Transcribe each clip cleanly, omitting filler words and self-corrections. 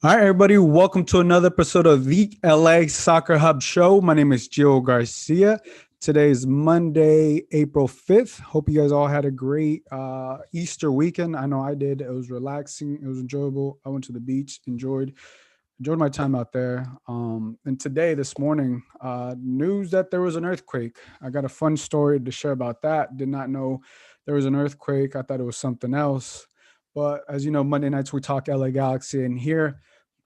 All right, everybody, welcome to another episode of the LA Soccer Hub Show. My name is Gio Garcia. Today is Monday, April 5th. Hope you guys all had a great Easter weekend. I know I did. It was relaxing, it was enjoyable. I went to the beach, enjoyed my time out there. And today, this morning, news that there was an earthquake. I got a fun story to share about that. Did not know there was an earthquake. I thought it was something else. But as you know, Monday nights we talk LA Galaxy, and here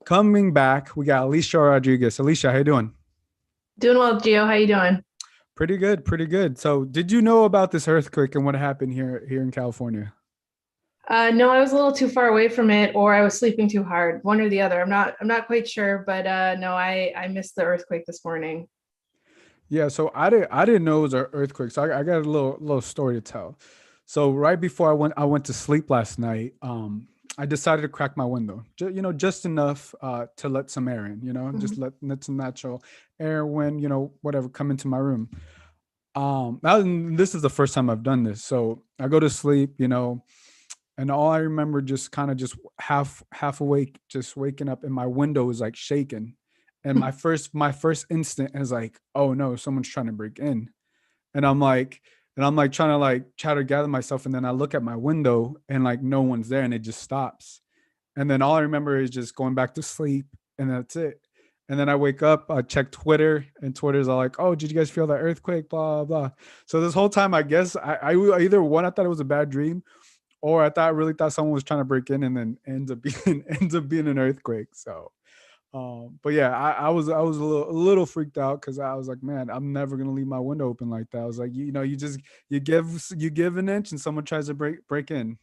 coming back, we got Alicia Rodriguez. Alicia, how you doing? Doing well, Gio. How you doing? Pretty good, pretty good. So, did you know about this earthquake and what happened here in California? No, I was a little too far away from it, or I was sleeping too hard. One or the other. I'm not quite sure, but no, I missed the earthquake this morning. Yeah, so I didn't know it was an earthquake. So I got a little story to tell. So right before I went to sleep last night. I decided to crack my window, just enough to let some air in. Just Mhm. let some natural air, wind, whatever, come into my room. This is the first time I've done this. So I go to sleep, and all I remember just kind of just half awake, just waking up, and my window is like shaking. And my first instant is like, oh no, someone's trying to break in. And I'm like trying to like try to gather myself. And then I look at my window and like no one's there and it just stops. And then all I remember is just going back to sleep, and that's it. And then I wake up, I check Twitter, and Twitter's all like, "Oh, did you guys feel that earthquake?" Blah blah. So this whole time, I guess I either one, I thought it was a bad dream, or I really thought someone was trying to break in, and then ends up being ends up being an earthquake. So, but yeah, I was a little freaked out because I was like, man, I'm never gonna leave my window open like that. I was like, you give an inch, and someone tries to break in.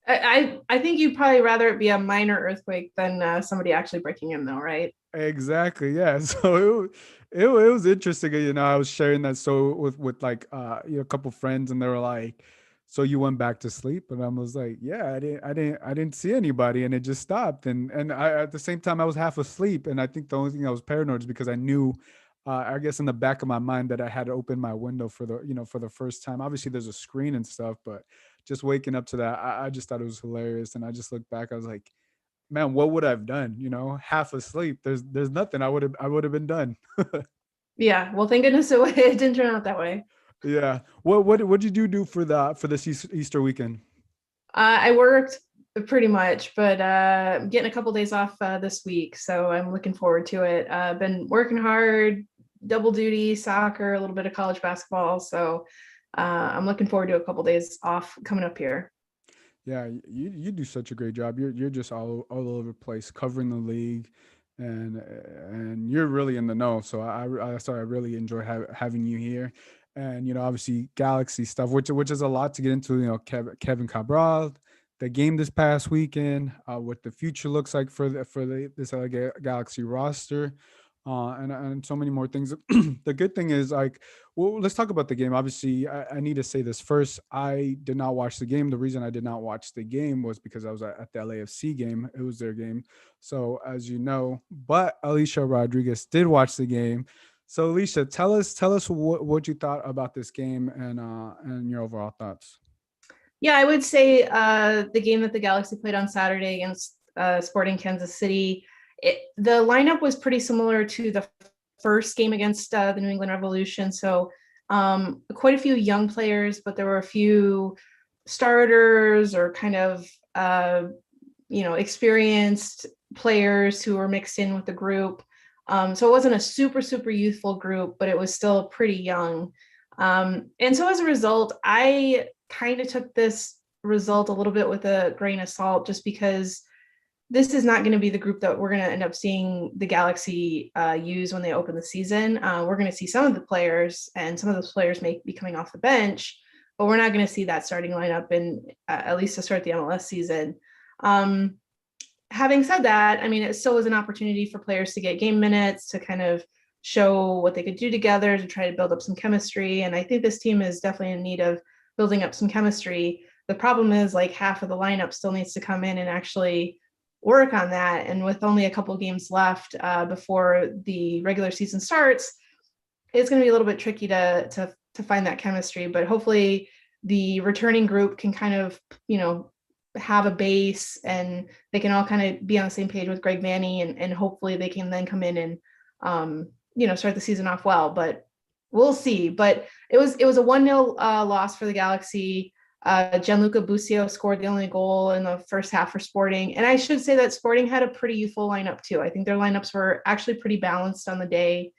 I think you'd probably rather it be a minor earthquake than somebody actually breaking in, though, right? Exactly. Yeah. So it was interesting. I was sharing that so with like a couple friends, and they were like, "So you went back to sleep?" And I was like, "Yeah, I didn't see anybody, and it just stopped." And I, at the same time, I was half asleep, and I think the only thing I was paranoid is because I knew, I guess in the back of my mind, that I had to open my window for the first time. Obviously, there's a screen and stuff, but just waking up to that, I just thought it was hilarious, and I just looked back. I was like, man, what would I've done? Half asleep. There's nothing. I would have been done. Yeah. Well, thank goodness it didn't turn out that way. Yeah. What did you do for this Easter weekend? I worked pretty much, but I'm getting a couple days off this week, so I'm looking forward to it. Been working hard, double duty, soccer, a little bit of college basketball, so I'm looking forward to a couple days off coming up here. Yeah, you do such a great job. You're just all over the place covering the league, and you're really in the know. So I really enjoy having you here, and obviously Galaxy stuff, which is a lot to get into. Kevin Cabral, the game this past weekend, what the future looks like for this Galaxy roster, and so many more things. The good thing is, like, well, let's talk about the game. Obviously, I need to say this first. I did not watch the game. The reason I did not watch the game was because I was at the LAFC game. It was their game. So, as you know, but Alicia Rodriguez did watch the game. So, Alicia, tell us what you thought about this game, and your overall thoughts. Yeah, I would say the game that the Galaxy played on Saturday against Sporting Kansas City, the lineup was pretty similar to the first game against the New England Revolution. So quite a few young players, but there were a few starters or kind of experienced players who were mixed in with the group. So it wasn't a super youthful group, but it was still pretty young. And so as a result, I kind of took this result a little bit with a grain of salt, just because this is not going to be the group that we're going to end up seeing the Galaxy use when they open the season. We're going to see some of the players, and some of those players may be coming off the bench, but we're not going to see that starting lineup in at least to start the MLS season. Um, Having said that, I mean, it still was an opportunity for players to get game minutes, to kind of show what they could do together, to try to build up some chemistry. And I think this team is definitely in need of building up some chemistry. The problem is, like, half of the lineup still needs to come in and actually work on that. And with only a couple games left before the regular season starts, it's going to be a little bit tricky to find that chemistry. But hopefully, the returning group can kind of have a base and they can all kind of be on the same page with Greg Vanney, and hopefully they can then come in and start the season off well. But we'll see. But it was a 1-0 loss for the Galaxy. Gianluca Busio scored the only goal in the first half for Sporting. And I should say that Sporting had a pretty youthful lineup too. I think their lineups were actually pretty balanced on the day.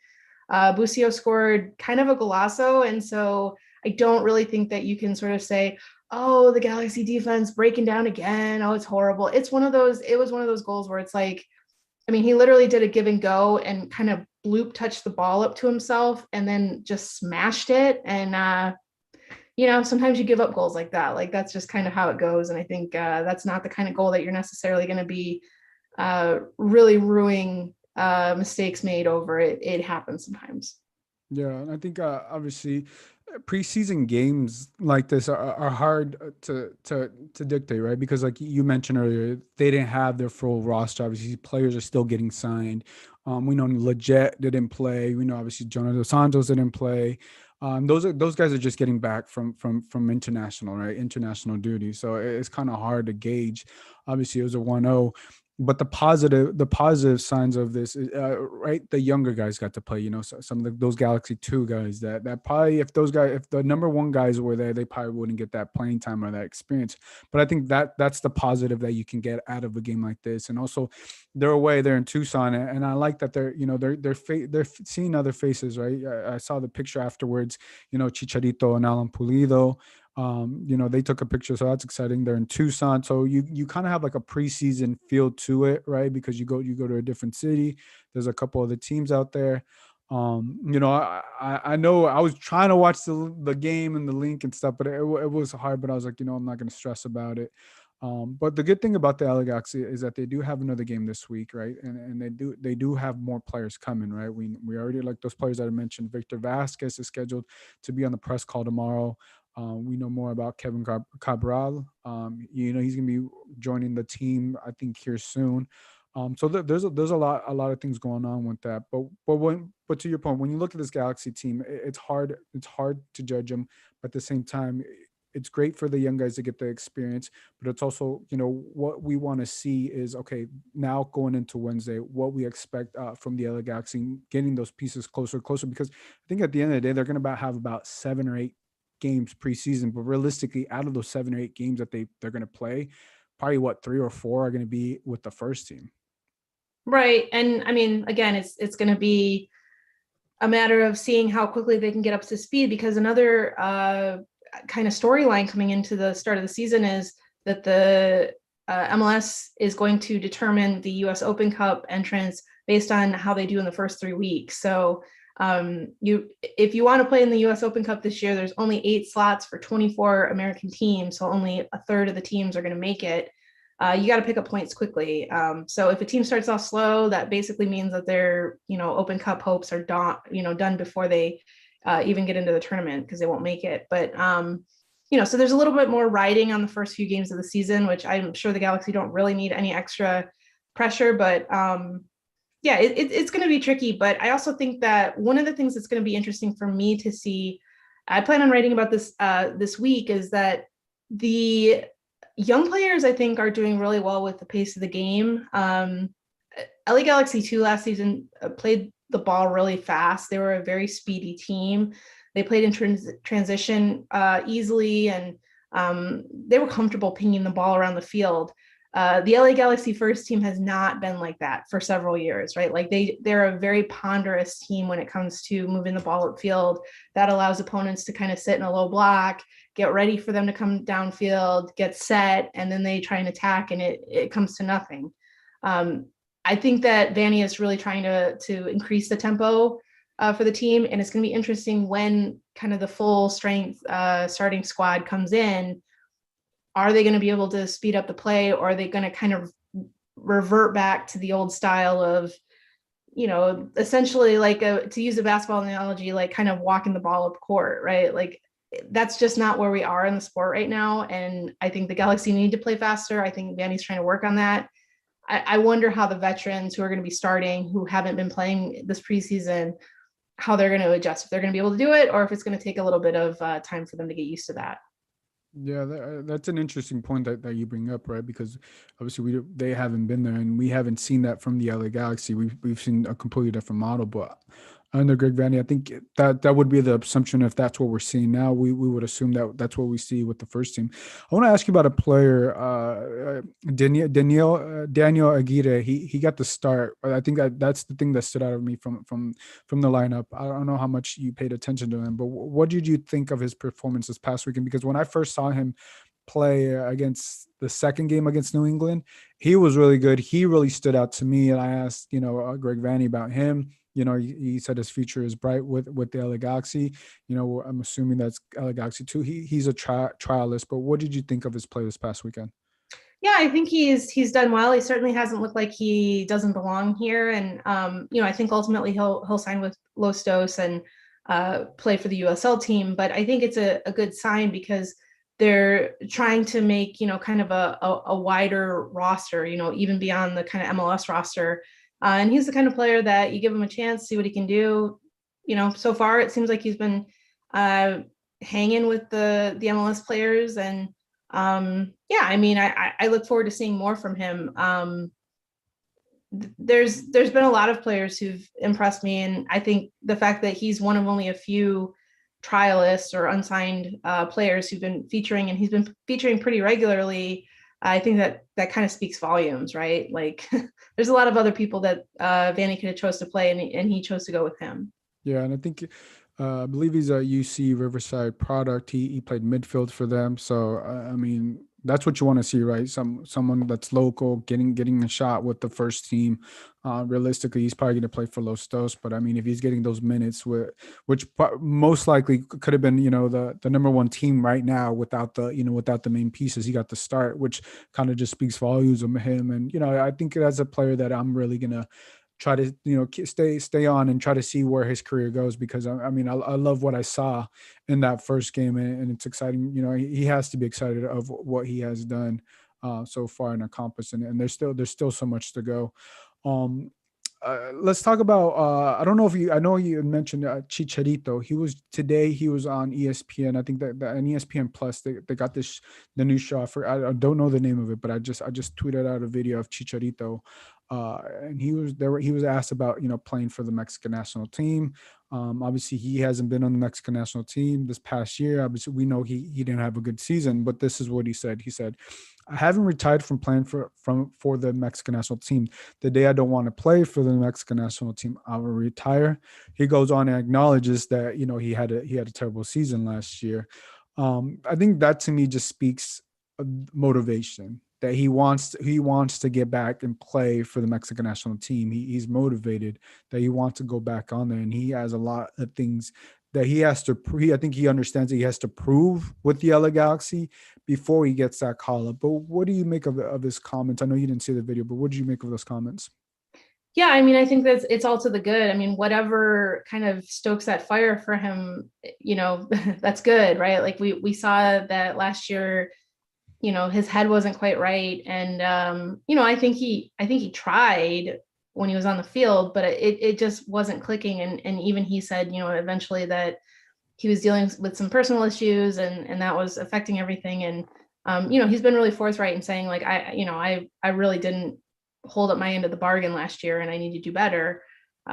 Busio scored kind of a golazo. And so I don't really think that you can sort of say, oh, the Galaxy defense breaking down again. Oh, it's horrible. It was one of those goals where it's like, I mean, he literally did a give and go and kind of bloop touched the ball up to himself and then just smashed it. And, sometimes you give up goals like that. Like, that's just kind of how it goes. And I think that's not the kind of goal that you're necessarily going to be really ruining mistakes made over. It happens sometimes. Yeah, and I think obviously preseason games like this are hard to dictate, right? Because like you mentioned earlier, they didn't have their full roster. Obviously, players are still getting signed. We know Leject didn't play. We know obviously Jonathan Santos didn't play. Those guys are just getting back from international, right? International duty. So it's kind of hard to gauge. Obviously, it was a 1-0. But the positive signs of this is right. The younger guys got to play. Some of those Galaxy 2 guys that probably if the number 1 guys were there, they probably wouldn't get that playing time or that experience. But I think that's the positive that you can get out of a game like this. And also, they're away. They're in Tucson, and I like that they're seeing other faces. Right. I saw the picture afterwards. Chicharito and Alan Pulido. They took a picture, so that's exciting. They're in Tucson, so you kind of have like a preseason feel to it, right? Because you go to a different city. There's a couple of the teams out there. I know I was trying to watch the game and the link and stuff, but it was hard. But I was like, I'm not going to stress about it. But the good thing about the LA Galaxy is that they do have another game this week, right? And they do have more players coming, right? We already, like those players that I mentioned. Victor Vasquez is scheduled to be on the press call tomorrow. We know more about Kevin Cabral. He's going to be joining the team, I think, here soon. So there's a lot of things going on with that. But to your point, when you look at this Galaxy team, it's hard to judge them. But at the same time, it's great for the young guys to get the experience. But it's also, what we want to see is, okay, now going into Wednesday, what we expect from the LA Galaxy, getting those pieces closer, because I think at the end of the day, they're going to have about 7 or 8 games preseason, but realistically, out of those 7 or 8 games that they're going to play, probably 3 or 4 are going to be with the first team. Right. And I mean, again, it's going to be a matter of seeing how quickly they can get up to speed, because another kind of storyline coming into the start of the season is that the MLS is going to determine the US Open Cup entrance based on how they do in the first 3 weeks. So if you want to play in the US Open Cup this year, there's only 8 slots for 24 American teams. So only a third of the teams are going to make it. You got to pick up points quickly. So if a team starts off slow, that basically means that their, Open Cup hopes are done before they even get into the tournament, because they won't make it. But, so there's a little bit more riding on the first few games of the season, which I'm sure the Galaxy don't really need any extra pressure. But yeah, it's going to be tricky. But I also think that one of the things that's going to be interesting for me to see, I plan on writing about this this week, is that the young players, I think, are doing really well with the pace of the game. LA Galaxy 2 last season played the ball really fast. They were a very speedy team. They played in transition easily, and they were comfortable pinging the ball around the field. The LA Galaxy first team has not been like that for several years, right? Like they're a very ponderous team when it comes to moving the ball upfield. That allows opponents to kind of sit in a low block, get ready for them to come downfield, get set, and then they try and attack, and it comes to nothing. I think that Vanney is really trying to increase the tempo for the team, and it's going to be interesting when kind of the full strength starting squad comes in. Are they going to be able to speed up the play, or are they going to kind of revert back to the old style of, essentially like to use a basketball analogy, like kind of walking the ball up court, right? Like that's just not where we are in the sport right now. And I think the Galaxy need to play faster. I think Vanney's trying to work on that. I wonder how the veterans who are going to be starting, who haven't been playing this preseason, how they're going to adjust, if they're going to be able to do it, or if it's going to take a little bit of time for them to get used to that. Yeah, that's an interesting point that you bring up, right? Because obviously they haven't been there, and we haven't seen that from the LA Galaxy. We've seen a completely different model, but under Greg Vanney, I think that would be the assumption. If that's what we're seeing now, we would assume that that's what we see with the first team. I want to ask you about a player, Daniel Aguirre. He got the start. I think that's the thing that stood out of me from the lineup. I don't know how much you paid attention to him, but what did you think of his performance this past weekend? Because when I first saw him play against the second game against New England, he was really good. He really stood out to me, and I asked, Greg Vanney about him. He said his future is bright with the LA Galaxy. I'm assuming that's LA Galaxy too. He's a trialist, but what did you think of his play this past weekend? Yeah, I think he's done well. He certainly hasn't looked like he doesn't belong here, and I think ultimately he'll sign with Los Dos and play for the USL team. But I think it's a good sign because they're trying to make kind of a wider roster, even beyond the kind of MLS roster. And he's the kind of player that you give him a chance, see what he can do. So far it seems like he's been hanging with the MLS players and. Yeah, I mean, I look forward to seeing more from him. There's been a lot of players who've impressed me, and I think the fact that he's one of only a few trialists or unsigned players who've been featuring, and he's been featuring pretty regularly. I think that kind of speaks volumes, right? Like, there's a lot of other people that Vanny could have chose to play, and he chose to go with him. Yeah, and I think I believe he's a UC Riverside product. He played midfield for them, so I mean that's what you want to see, right? Someone that's local getting a shot with the first team. Realistically, he's probably going to play for Los Dos, but I mean if he's getting those minutes, which most likely could have been the number one team right now without the main pieces, he got the start, which kind of just speaks volumes of him. And I think as a player that I'm really gonna try to stay on and try to see where his career goes, because I mean I love what I saw in that first game, and it's exciting. He has to be excited of what he has done so far and accomplished, and there's still so much to go. um let's talk about I don't know if I know you mentioned Chicharito. He was on ESPN. I think that an ESPN Plus, they got the new show. I don't know the name of it, but I just tweeted out a video of Chicharito, and he was asked about playing for the Mexican national team. Obviously he hasn't been on the Mexican national team this past year. Obviously we know he didn't have a good season, but this is what he said. He said, I haven't retired from playing for the Mexican national team. The day I don't want to play for the Mexican national team, I will retire. He goes on and acknowledges that he had a terrible season last year. I think that to me just speaks motivation, that he wants to get back and play for the Mexican national team. He's motivated, that he wants to go back on there, and he has a lot of things that he has to. I think he understands that he has to prove with the LA Galaxy before he gets that call up. But what do you make of his comments? I know you didn't see the video, but what did you make of those comments? Yeah, I mean, I think it's all to the good. I mean, whatever kind of stokes that fire for him, that's good, right? Like we saw that last year, his head wasn't quite right, and I think he tried when he was on the field, but it just wasn't clicking. And even he said, eventually that he was dealing with some personal issues, and that was affecting everything. And he's been really forthright in saying, like, I really didn't hold up my end of the bargain last year, and I need to do better,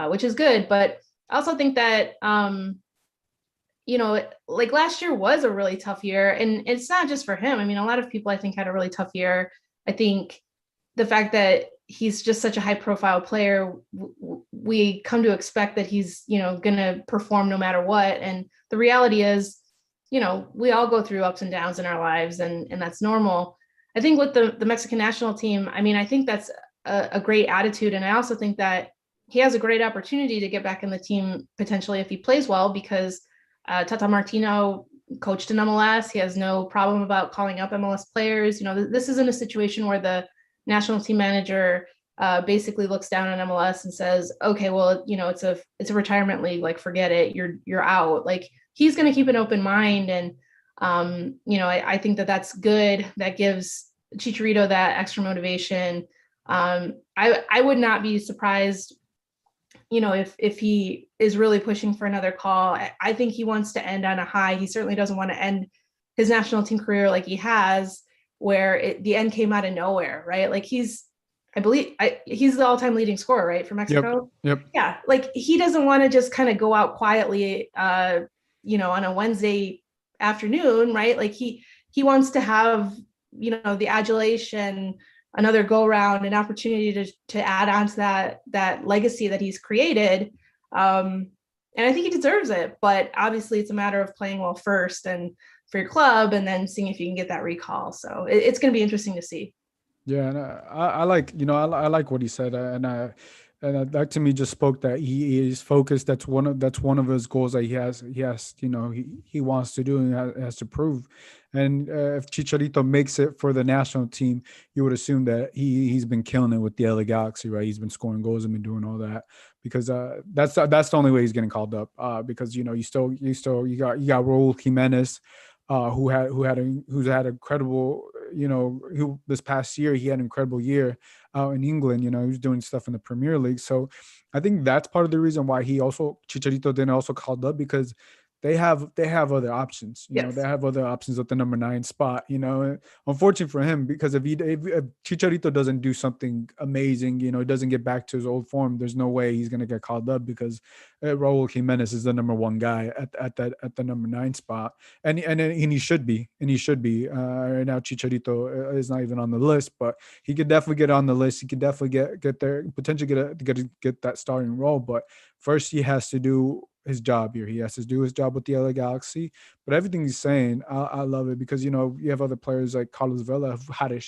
which is good. But I also think that like last year was a really tough year, and it's not just for him. I mean, a lot of people I think had a really tough year. I think the fact that he's just such a high profile player, we come to expect that he's, going to perform no matter what. And the reality is, we all go through ups and downs in our lives, and that's normal. I think with the Mexican national team, I mean, I think that's a great attitude. And I also think that he has a great opportunity to get back in the team potentially if he plays well, because Tata Martino coached in MLS. He has no problem about calling up MLS players. This isn't a situation where the national team manager basically looks down on MLS and says, okay, well, it's a retirement league. Like, forget it. You're out. Like, he's going to keep an open mind. And, I think that that's good. That gives Chicharito that extra motivation. I would not be surprised, if he is really pushing for another call. I think he wants to end on a high. He certainly doesn't want to end his national team career like he has, where the end came out of nowhere, right? Like he's the all-time leading scorer, right, for Mexico. Yep. Yeah, like he doesn't want to just kind of go out quietly, on a Wednesday afternoon, right? Like he wants to have, the adulation, another go round, an opportunity to add on to that legacy that he's created. And I think he deserves it, but obviously it's a matter of playing well first and for your club, and then seeing if you can get that recall. So it's going to be interesting to see. Yeah, and I like, I like what he said, that to me just spoke that he is focused. That's one of his goals that he has, he wants to do and has to prove. And if Chicharito makes it for the national team, you would assume that he's been killing it with the LA Galaxy, right? He's been scoring goals and been doing all that, because that's the only way he's getting called up. Because you got Raul Jimenez, who's had incredible, who this past year he had an incredible year out in England. He was doing stuff in the Premier League. So I think that's part of the reason why Chicharito didn't also called up, because they have other options. Yes. They have other options at the number 9 spot. Unfortunate for him, because if Chicharito doesn't do something amazing, he doesn't get back to his old form, there's no way he's gonna get called up, because Raul Jimenez is the number 1 guy at the number 9 spot, and he should be. Right now Chicharito is not even on the list, but he could definitely get on the list. He could definitely get there, potentially get that starting role. But first he has to do his job here. He has to do his job with the LA Galaxy. But everything he's saying, I love it, because you have other players like Carlos Vela who had to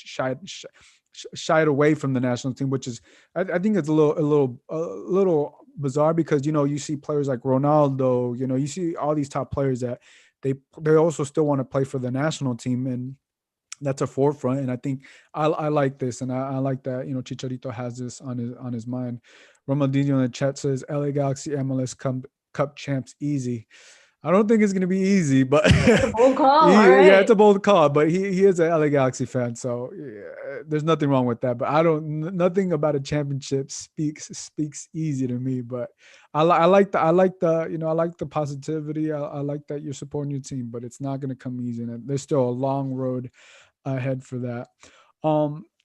shied away from the national team, which is, I think it's a little bizarre, because you see players like Ronaldo, you see all these top players that they also still want to play for the national team, and that's a forefront. And I think I like this, and I like that Chicharito has this on his mind. Ronaldinho in the chat says LA Galaxy MLS Cup champs easy. I don't think it's going to be easy, but It's a bold call. All right. Yeah, it's a bold call, but he is an LA Galaxy fan, so there's nothing wrong with that. But nothing about a championship speaks easy to me. But I like the positivity. I like that you're supporting your team, but it's not going to come easy, and there's still a long road ahead for that.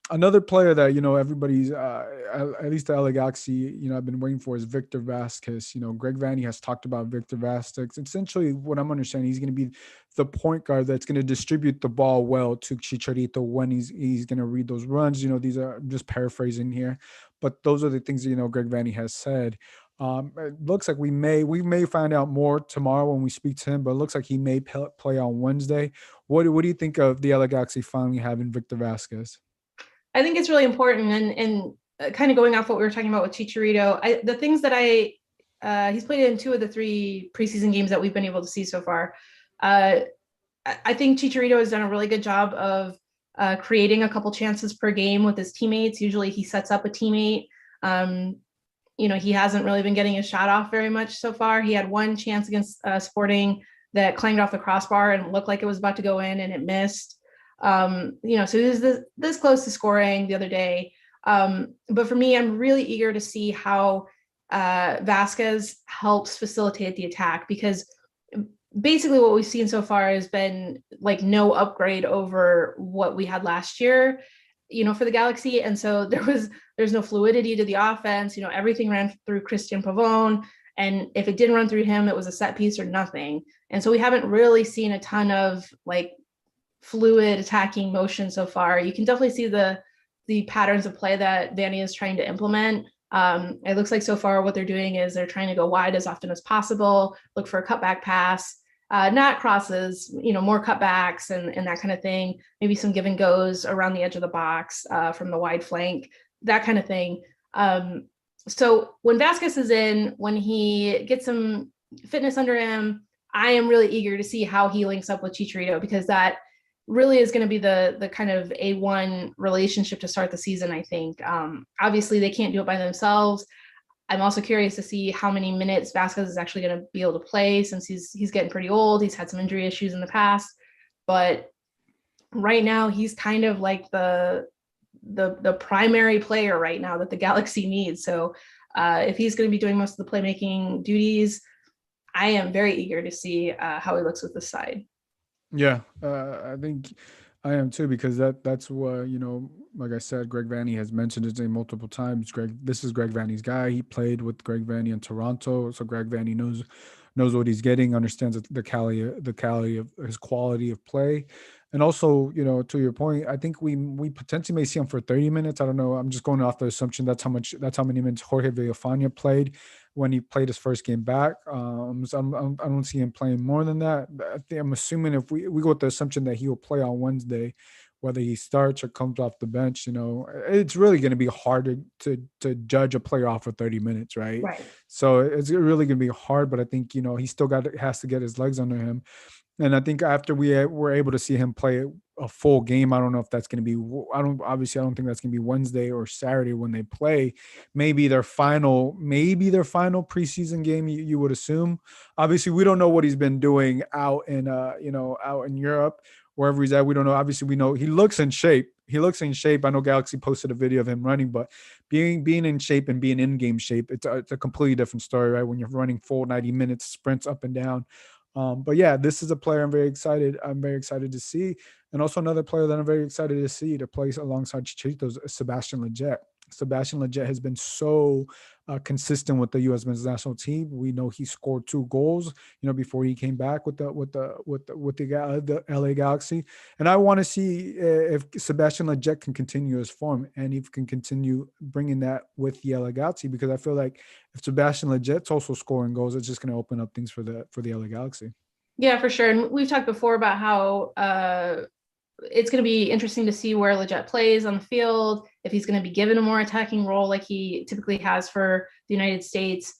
Another player that everybody's at least the LA Galaxy I've been waiting for is Victor Vasquez. Greg Vanney has talked about Victor Vasquez. Essentially, what I'm understanding, he's going to be the point guard that's going to distribute the ball well to Chicharito when he's going to read those runs. These are just paraphrasing here, but those are the things that Greg Vanney has said. It looks like we may find out more tomorrow when we speak to him, but it looks like he may play on Wednesday. What do you think of the LA Galaxy finally having Victor Vasquez? I think it's really important, and kind of going off what we were talking about with Chicharito, the things that he's played in 2 of the 3 preseason games that we've been able to see so far. I think Chicharito has done a really good job of creating a couple chances per game with his teammates. Usually he sets up a teammate. He hasn't really been getting his shot off very much so far. He had 1 chance against Sporting that clanged off the crossbar and looked like it was about to go in, and it missed. So he was this close to scoring the other day. But for me, I'm really eager to see how Vasquez helps facilitate the attack, because basically what we've seen so far has been like no upgrade over what we had last year, for the Galaxy. And so there's no fluidity to the offense. Everything ran through Christian Pavone, and if it didn't run through him, it was a set piece or nothing. And so we haven't really seen a ton of like fluid attacking motion so far. You can definitely see the patterns of play that Vanney is trying to implement. It looks like so far what they're doing is they're trying to go wide as often as possible, look for a cutback pass, not crosses, more cutbacks and that kind of thing. Maybe some give and goes around the edge of the box from the wide flank, that kind of thing. So when Vasquez is in, when he gets some fitness under him, I am really eager to see how he links up with Chicharito, because that really is going to be the kind of A1 relationship to start the season, I think. Obviously, they can't do it by themselves. I'm also curious to see how many minutes Vasquez is actually going to be able to play, since he's getting pretty old. He's had some injury issues in the past, but right now he's kind of like the primary player right now that the Galaxy needs. So if he's going to be doing most of the playmaking duties, I am very eager to see how he looks with the side. Yeah, I think I am too, because that's what, like I said, Greg Vanney has mentioned his name multiple times. This is Greg Vanney's guy. He played with Greg Vanney in Toronto, so Greg Vanney knows what he's getting, understands the quality of his quality of play. And also, to your point, I think we potentially may see him for 30 minutes. I don't know. I'm just going off the assumption that's how many minutes Jorge Villafana played when he played his first game back. So I don't see him playing more than that. I'm assuming if we go with the assumption that he will play on Wednesday, whether he starts or comes off the bench, it's really going to be hard to judge a player off for 30 minutes, right? Right. So it's really going to be hard, but I think, he still has to get his legs under him. And I think after we were able to see him play a full game, I don't know if that's going to be. I don't think that's going to be Wednesday or Saturday when they play. Maybe their final preseason game. You would assume. Obviously, we don't know what he's been doing out in Europe, wherever he's at. We don't know. Obviously, we know he looks in shape. I know Galaxy posted a video of him running, but being in shape and being in game shape, it's a completely different story, right? When you're running full 90 minutes sprints up and down. But yeah, this is a player I'm very excited. I'm very excited to see, and also another player that I'm very excited to see to play alongside Chichitos, Sebastian Leject. Sebastian Leject has been so consistent with the U.S. men's national team. We know he scored 2 goals, before he came back with the LA Galaxy, and I want to see if Sebastian Leject can continue his form and if can continue bringing that with the LA Galaxy, because I feel like if Sebastian Leject's also scoring goals, it's just going to open up things for the LA Galaxy. Yeah, for sure. And we've talked before about how it's going to be interesting to see where Leject plays on the field, if he's going to be given a more attacking role like he typically has for the United States.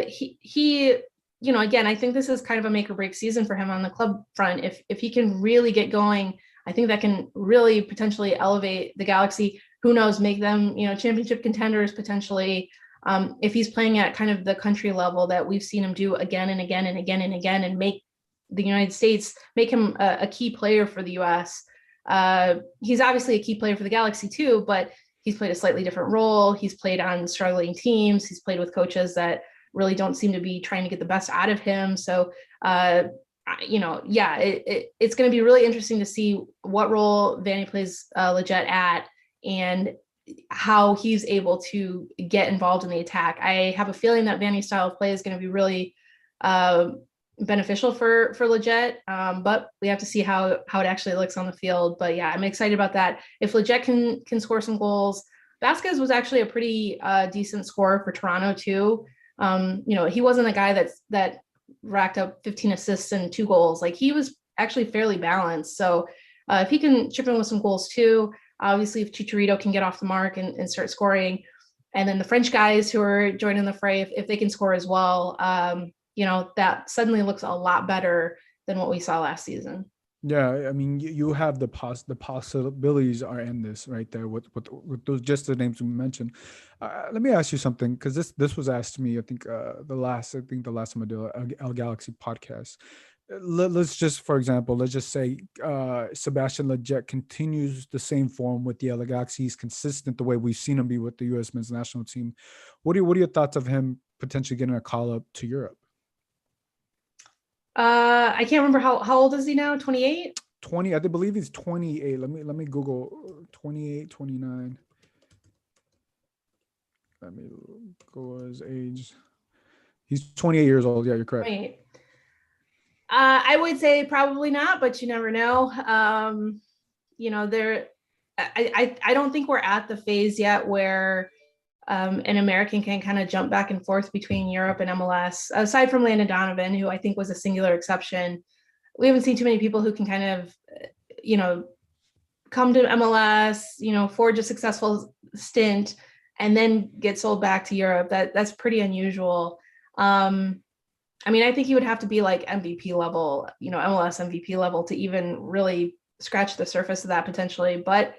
He again, I think this is kind of a make or break season for him on the club front. If he can really get going, I think that can really potentially elevate the Galaxy. Who knows, make them, championship contenders potentially. If he's playing at kind of the country level that we've seen him do again and again and again and again, and make the United States, make him a key player for the US. He's obviously a key player for the Galaxy too, but he's played a slightly different role. He's played on struggling teams. He's played with coaches that really don't seem to be trying to get the best out of him. So, it's going to be really interesting to see what role Vanney plays Leject at, and how he's able to get involved in the attack. I have a feeling that Vanney's style of play is going to be really beneficial for Leject, but we have to see how it actually looks on the field. But yeah, I'm excited about that. If Leject can score some goals, Vasquez was actually a pretty decent scorer for Toronto too. He wasn't a guy that racked up 15 assists and 2 goals. Like, he was actually fairly balanced. So if he can chip in with some goals too, obviously if Chicharito can get off the mark and start scoring, and then the French guys who are joining the fray, if they can score as well, that suddenly looks a lot better than what we saw last season. Yeah, I mean, you have the possibilities are endless right there with those, just the names we mentioned. Let me ask you something, because this was asked to me. I think the last time I did a El Galaxy podcast. Let's just, for example, let's just say Sebastian Leject continues the same form with the LA Galaxy. He's consistent the way we've seen him be with the U.S. men's national team. What are your thoughts of him potentially getting a call up to Europe? I can't remember how old is he now? 28? 20, I believe he's 28. Let me Google 28, 29. Let me go his age. He's 28 years old. Yeah, you're correct. 28. I would say probably not, but you never know. I don't think we're at the phase yet where an American can kind of jump back and forth between Europe and MLS. Aside from Landon Donovan, who I think was a singular exception, we haven't seen too many people who can kind of, come to MLS, forge a successful stint, and then get sold back to Europe. That's pretty unusual. I think he would have to be like MVP level, MLS MVP level, to even really scratch the surface of that potentially. But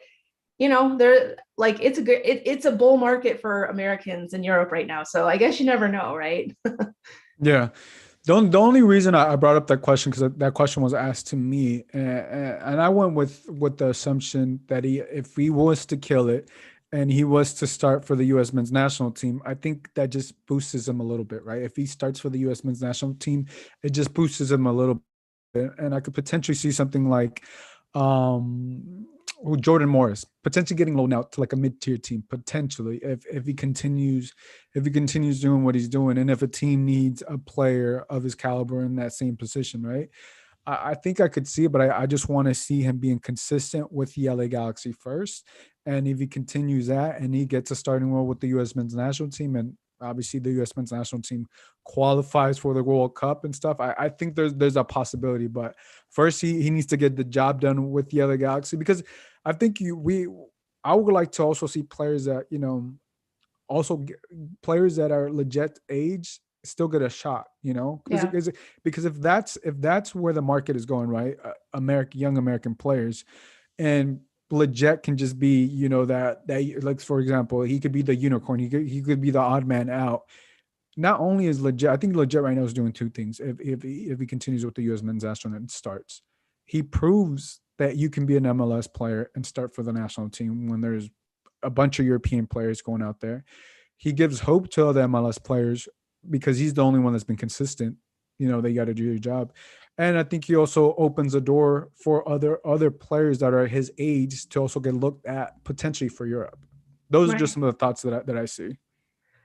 they're like, it's a bull market for Americans in Europe right now. So I guess you never know, right? Yeah. The only reason I brought up that question, because that question was asked to me, and I went with the assumption that if he was to kill it and he was to start for the U.S. men's national team, I think that just boosts him a little bit, right? If he starts for the U.S. men's national team, it just boosts him a little and I could potentially see something like um Jordan Morris potentially getting loaned out to like a mid-tier team potentially if he continues doing what he's doing, and if a team needs a player of his caliber in that same position, right? I think I could see it, but I just want to see him being consistent with the LA Galaxy first. And if he continues that and he gets a starting role with the U.S. men's national team, and obviously the U.S. men's national team qualifies for the World Cup and stuff, I think there's a possibility. But first, he needs to get the job done with the LA Galaxy, because I think I would like to also see players that also players that are legit age still get a shot, Yeah. because if that's where the market is going, right? Young American players, and legit can just be, that like, for example, he could be the unicorn, he could be the odd man out. Not only is legit, I think legit right now is doing two things. If he continues with the U.S. men's national and starts, he proves that you can be an MLS player and start for the national team when there's a bunch of European players going out there. He gives hope to other MLS players because he's the only one that's been consistent. They got to do your job. And I think he also opens a door for other players that are his age to also get looked at potentially for Europe. Those are just Right. some of the thoughts that I see.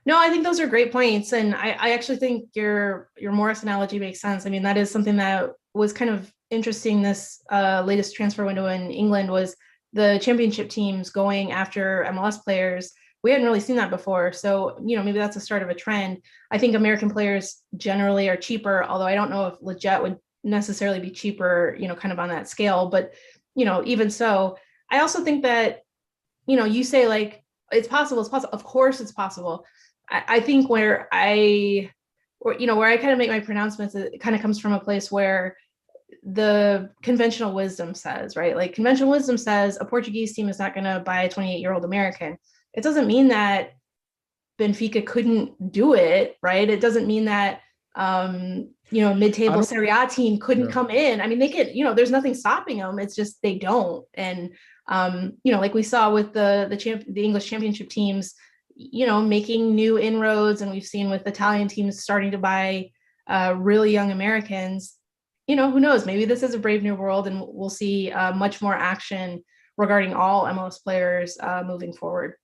No, I think those are great points, and I actually think your Morris analogy makes sense. I mean, that is something that was kind of interesting. This latest transfer window in England was the championship teams going after MLS players. We hadn't really seen that before, so maybe that's the start of a trend. I think American players generally are cheaper, although I don't know if Leggett would necessarily be cheaper, kind of on that scale. But even so, I also think that you say like it's possible. It's possible. Of course, it's possible. I think where I kind of make my pronouncements, it kind of comes from a place where the conventional wisdom says, right? Like conventional wisdom says a Portuguese team is not going to buy a 28-year-old American. It doesn't mean that Benfica couldn't do it, right? It doesn't mean that I mid-table don't. Serie A team couldn't Yeah. come in. I mean, they could, there's nothing stopping them. It's just they don't. And like we saw with the English championship teams, making new inroads, and we've seen with Italian teams starting to buy really young Americans. Who knows? Maybe this is a brave new world, and we'll see much more action regarding all MLS players moving forward.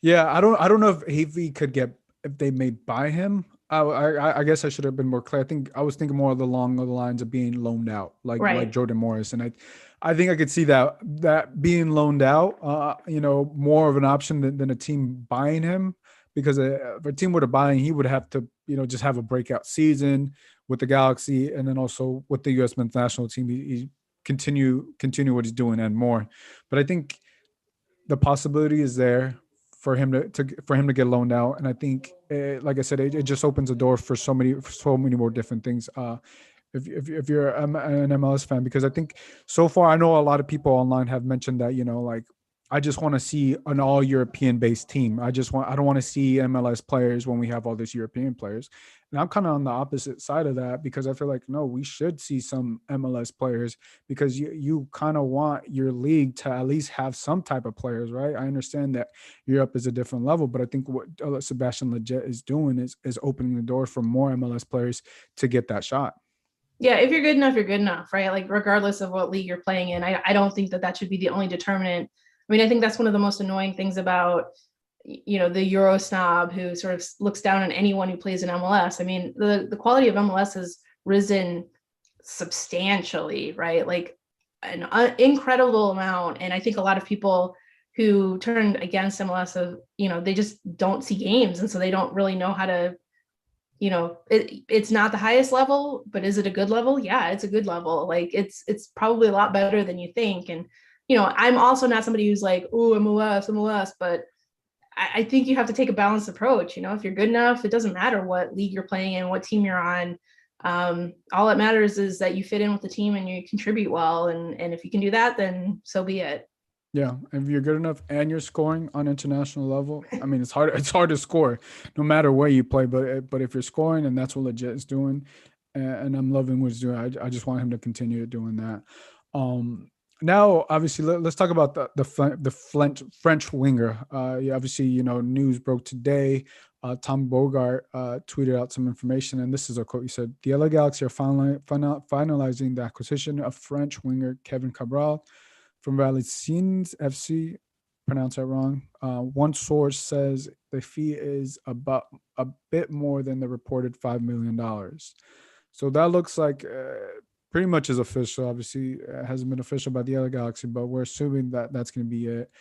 Yeah, I don't know if he could get, if they may buy him. I guess I should have been more clear. I think I was thinking more along the lines of being loaned out, like Right. Jordan Morris, and I think I could see that being loaned out, more of an option than a team buying him, because if a team were to buy him, he would have to, just have a breakout season with the Galaxy, and then also with the U.S. men's national team, he continue what he's doing and more. But I think the possibility is there for him for him to get loaned out, and I think, like I said, it just opens the door for so many more different things. If you're an MLS fan, because I think so far I know a lot of people online have mentioned that, like, I just want to see an all European based team. I don't want to see MLS players when we have all these European players. And I'm kind of on the opposite side of that, because I feel like, no, we should see some MLS players, because you kind of want your league to at least have some type of players, right? I understand that Europe is a different level, but I think what Sebastian Leject is doing is opening the door for more MLS players to get that shot. Yeah, if you're good enough, you're good enough, right? Like regardless of what league you're playing in, I don't think that should be the only determinant. I mean, I think that's one of the most annoying things about the Euro snob who sort of looks down on anyone who plays in MLS. I mean, the quality of MLS has risen substantially, right? Like an incredible amount. And I think a lot of people who turned against MLS they just don't see games, and so they don't really know how to, it's not the highest level, but is it a good level? Yeah, it's a good level. Like it's probably a lot better than you think. And I'm also not somebody who's like, oh, MLS, but I think you have to take a balanced approach. If you're good enough, it doesn't matter what league you're playing in, what team you're on. All that matters is that you fit in with the team and you contribute well. And if you can do that, then so be it. Yeah, if you're good enough and you're scoring on international level, I mean, it's hard. It's hard to score, no matter where you play. But if you're scoring, and that's what Legit is doing, and I'm loving what he's doing. I just want him to continue doing that. Now, obviously, let's talk about the French winger. Yeah, obviously, news broke today. Tom Bogart tweeted out some information, and this is a quote. He said, "The LA Galaxy are finalizing the acquisition of French winger Kevin Cabral from Valenciennes FC." Pronounce that wrong. One source says the fee is about a bit more than the reported $5 million. So that looks like pretty much is official. Obviously, it hasn't been official by the LA Galaxy, but we're assuming that that's going to be it.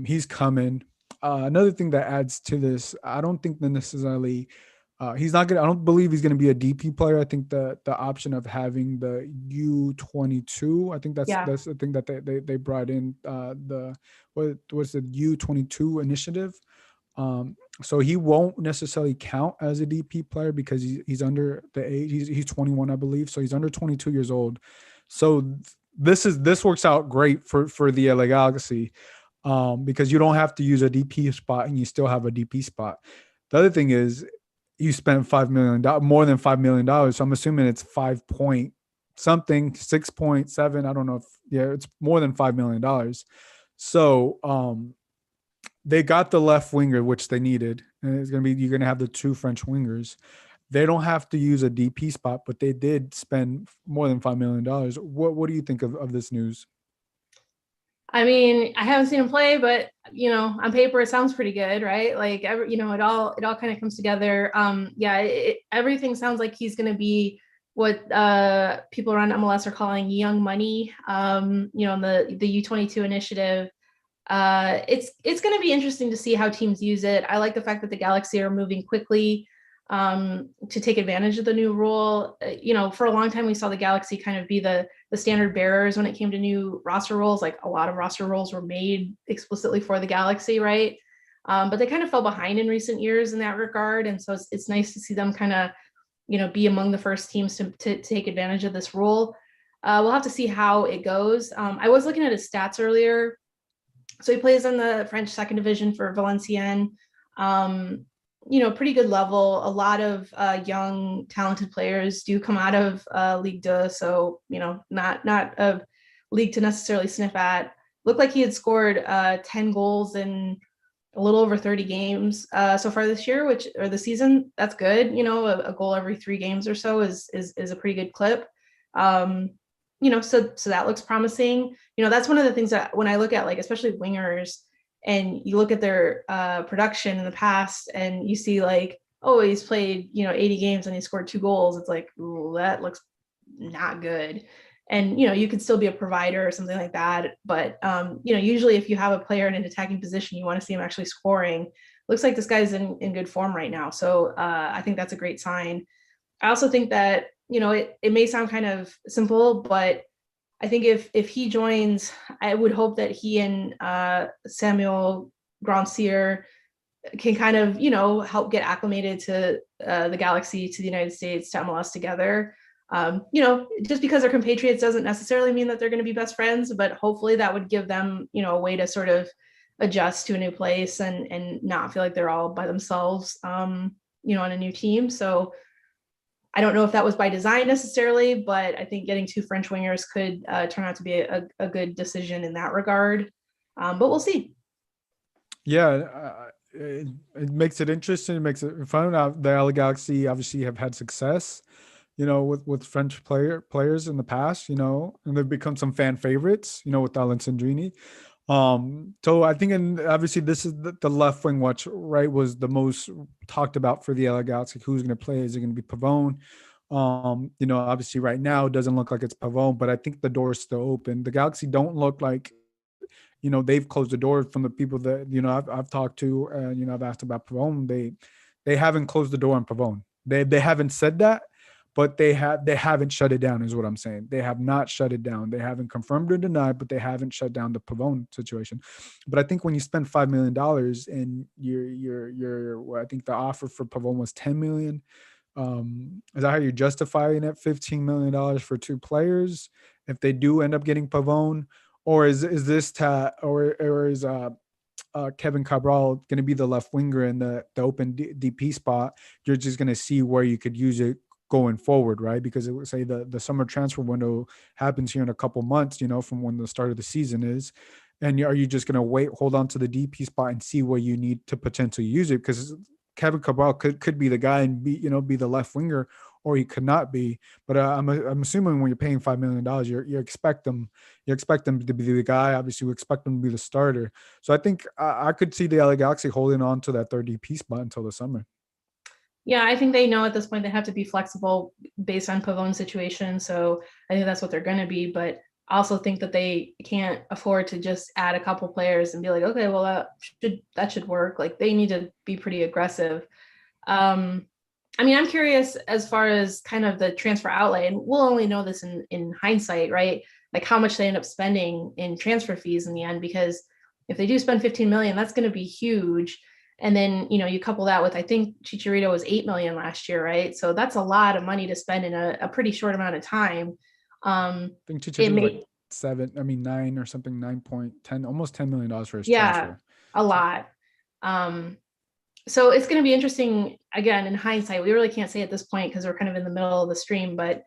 He's coming. Another thing that adds to this, I don't think that necessarily he's not gonna. I don't believe he's gonna be a DP player. I think the option of having the U22. I think Yeah. that's the thing that they brought in. What was the U22 initiative? So he won't necessarily count as a DP player because he's under the age. He's 21, I believe. So he's under 22 years old. So this works out great for the LA Galaxy. Because you don't have to use a DP spot and you still have a DP spot. The other thing is you spent $5 million, more than $5 million. So I'm assuming it's 5 point something, 6.7. I don't know if, it's more than $5 million. So they got the left winger, which they needed. And you're going to have the two French wingers. They don't have to use a DP spot, but they did spend more than $5 million. What do you think of this news? I mean, I haven't seen him play, but on paper it sounds pretty good, right? Like it all kind of comes together. Everything sounds like he's going to be what people around MLS are calling young money. In the U22 initiative. It's going to be interesting to see how teams use it. I like the fact that the Galaxy are moving quickly to take advantage of the new rule. For a long time we saw the Galaxy kind of be the standard bearers when it came to new roster roles. Like a lot of roster roles were made explicitly for the Galaxy, right? But they kind of fell behind in recent years in that regard. And so it's nice to see them kind of, be among the first teams to take advantage of this rule. We'll have to see how it goes. I was looking at his stats earlier. So he plays in the French second division for Valenciennes. Pretty good level. A lot of young, talented players do come out of Ligue 2, so not a league to necessarily sniff at. Looked like he had scored 10 goals in a little over 30 games so far this year, or the season. That's good. A goal every 3 games or so is a pretty good clip. So that looks promising. That's one of the things that when I look at, like, especially wingers, and you look at their production in the past and you see like, oh, he's played, 80 games and he scored 2 goals. It's like, ooh, that looks not good. And, you could still be a provider or something like that. But, usually if you have a player in an attacking position, you want to see him actually scoring. Looks like this guy's in good form right now. So I think that's a great sign. I also think that, it may sound kind of simple, but I think if he joins, I would hope that he and Samuel Grandsir can kind of, help get acclimated to the Galaxy, to the United States, to MLS together. Just because they're compatriots doesn't necessarily mean that they're going to be best friends, but hopefully that would give them, a way to sort of adjust to a new place and not feel like they're all by themselves, on a new team. So I don't know if that was by design necessarily, but I think getting 2 French wingers could turn out to be a good decision in that regard. But we'll see. Yeah, it makes it interesting. It makes it fun. The LA Galaxy obviously have had success, with French players in the past, and they've become some fan favorites, with Alan Sandrini. So I think, and obviously this is the left wing, which was the most talked about for the LA Galaxy. Who's going to play? Is it going to be Pavone? Obviously right now it doesn't look like it's Pavone, but I think the door is still open. The Galaxy don't look like, they've closed the door from the people that, I've talked to, I've asked about Pavone. They haven't closed the door on Pavone. They haven't said that, but they haven't shut it down, is what I'm saying. They have not shut it down. They haven't confirmed or denied, but they haven't shut down the Pavone situation. But I think when you spend $5 million and I think the offer for Pavone was $10 million. Is that how you're justifying it? $15 million for 2 players if they do end up getting Pavone, or is Kevin Cabral going to be the left winger in the open DP spot? You're just going to see where you could use it going forward, right? Because it would say the summer transfer window happens here in a couple months, from when the start of the season is. And are you just going to hold on to the DP spot and see where you need to potentially use it? Because Kevin Cabral could be the guy and be the left winger, or he could not be. But I'm assuming when you're paying $5 million, you expect him to be the guy. Obviously, you expect him to be the starter. So I think I could see the LA Galaxy holding on to that third DP spot until the summer. Yeah, I think they know at this point they have to be flexible based on Pavon's situation. So I think that's what they're going to be. But I also think that they can't afford to just add a couple players and be like, okay, well, that should work. Like they need to be pretty aggressive. I mean, I'm curious as far as kind of the transfer outlay, and we'll only know this in hindsight, right? Like how much they end up spending in transfer fees in the end, because if they do spend 15 million, that's going to be huge. And then, you couple that with, I think Chicharito was 8 million last year, right? So that's a lot of money to spend in a pretty short amount of time. I think Chicharito was like 9 or something, 9.10, almost $10 million for his transfer. A lot. So it's going to be interesting. Again, in hindsight, we really can't say at this point because we're kind of in the middle of the stream. But